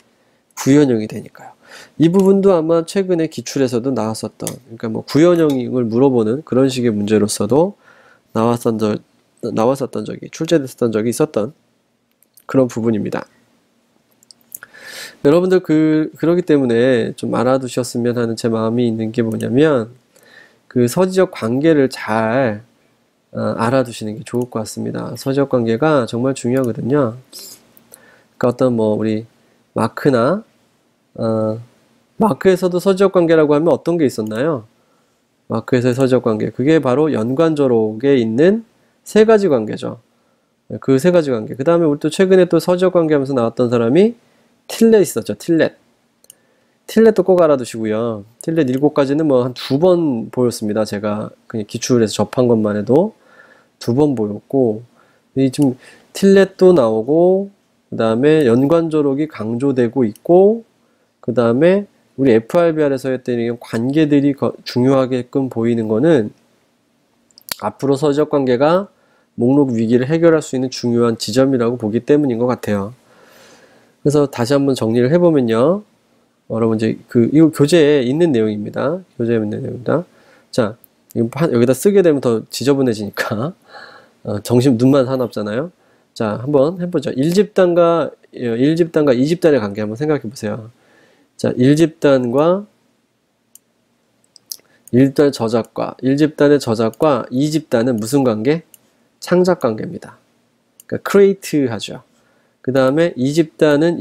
Speaker 1: 구현형이 되니까요. 이 부분도 아마 최근에 기출에서도 나왔었던, 그러니까 뭐 구현형을 물어보는 그런 식의 문제로서도 나왔었던 적이, 출제됐었던 적이 있었던 그런 부분입니다. 여러분들 그러기 때문에 좀 알아두셨으면 하는 제 마음이 있는 게 뭐냐면, 그 서지적 관계를 잘 알아두시는 게 좋을 것 같습니다. 서지적 관계가 정말 중요하거든요. 그러니까 어떤 뭐 우리 마크나 마크에서도 서지적 관계라고 하면 어떤 게 있었나요? 마크에서의 서지적 관계. 그게 바로 연관조록에 있는 세 가지 관계죠. 그 세 가지 관계. 그 다음에 우리 또 최근에 또 서지적 관계 하면서 나왔던 사람이 틸렛 있었죠. 틸렛. 틸렛도 꼭 알아두시고요. 틸렛 7가지는 뭐 한 2번 보였습니다. 제가 그냥 기출에서 접한 것만 해도 2번 보였고, 지금 틸렛도 나오고, 그 다음에 연관조록이 강조되고 있고, 그 다음에 우리 FRBR에서 했던 관계들이 중요하게끔 보이는 거는 앞으로 서지적 관계가 목록 위기를 해결할 수 있는 중요한 지점이라고 보기 때문인 것 같아요. 그래서 다시 한번 정리를 해보면요. 여러분 이제 이거 교재에 있는 내용입니다. 교재에 있는 내용입니다. 자, 여기다 쓰게 되면 더 지저분해지니까 눈만 사납잖아요. 자, 한번 해보죠. 1집단과 2집단의 관계 한번 생각해 보세요. 자, 1집단과 1집단 저작과 1집단의 저작과 2집단은 무슨 관계? 창작 관계입니다. 그러니까 create 하죠. 그 다음에 2집단은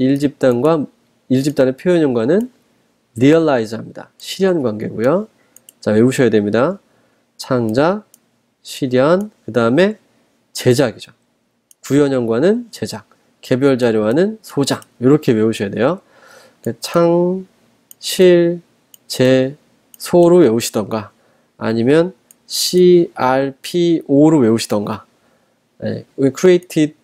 Speaker 1: 1집단의 표현형과는 realize 합니다. 실현 관계고요. 자, 외우셔야 됩니다. 창작, 실현, 그 다음에 제작이죠. 구현형과는 제작, 개별 자료와는 소장. 이렇게 외우셔야 돼요. 창, 실, 제, 소로 외우시던가 아니면 CRPO로 외우시던가. 네, create,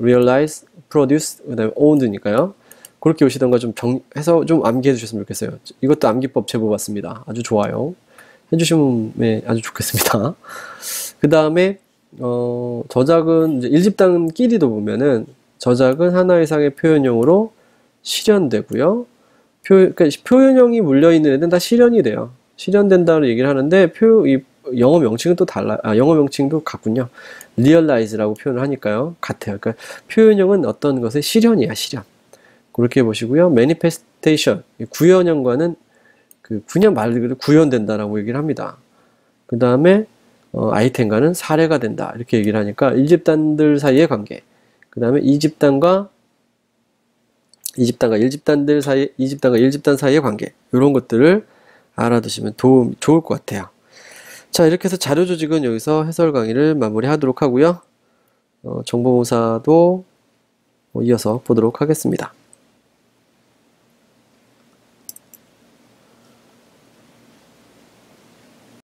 Speaker 1: realize, produce, 그 다음에 owned니까요. 그렇게 오시던가 좀 해서 좀 암기해 주셨으면 좋겠어요. 이것도 암기법 제보받습니다. 아주 좋아요. 해주시면 아주 좋겠습니다. 그 다음에 저작은 이제 1집단끼리도 보면은 저작은 하나 이상의 표현형으로 실현되고요. 그러니까 표현형이 물려있는 애들은 다 실현이 돼요. 실현된다고 얘기를 하는데 영어 명칭은 또 영어 명칭도 같군요. realize라고 표현을 하니까요. 같아요. 그러니까 표현형은 어떤 것의 실현이야, 실현. 그렇게 보시고요. manifestation, 구현형과는 그냥 말 그대로 구현된다라고 얘기를 합니다. 그 다음에 아이템과는 사례가 된다. 이렇게 얘기를 하니까 1집단들 사이의 관계. 그 다음에 2집단과 1집단들 사이, 2집단과 1집단 사이의 관계. 이런 것들을 알아두시면 좋을 것 같아요. 자, 이렇게 해서 자료 조직은 여기서 해설 강의를 마무리하도록 하고요. 정보모사도 이어서 보도록 하겠습니다.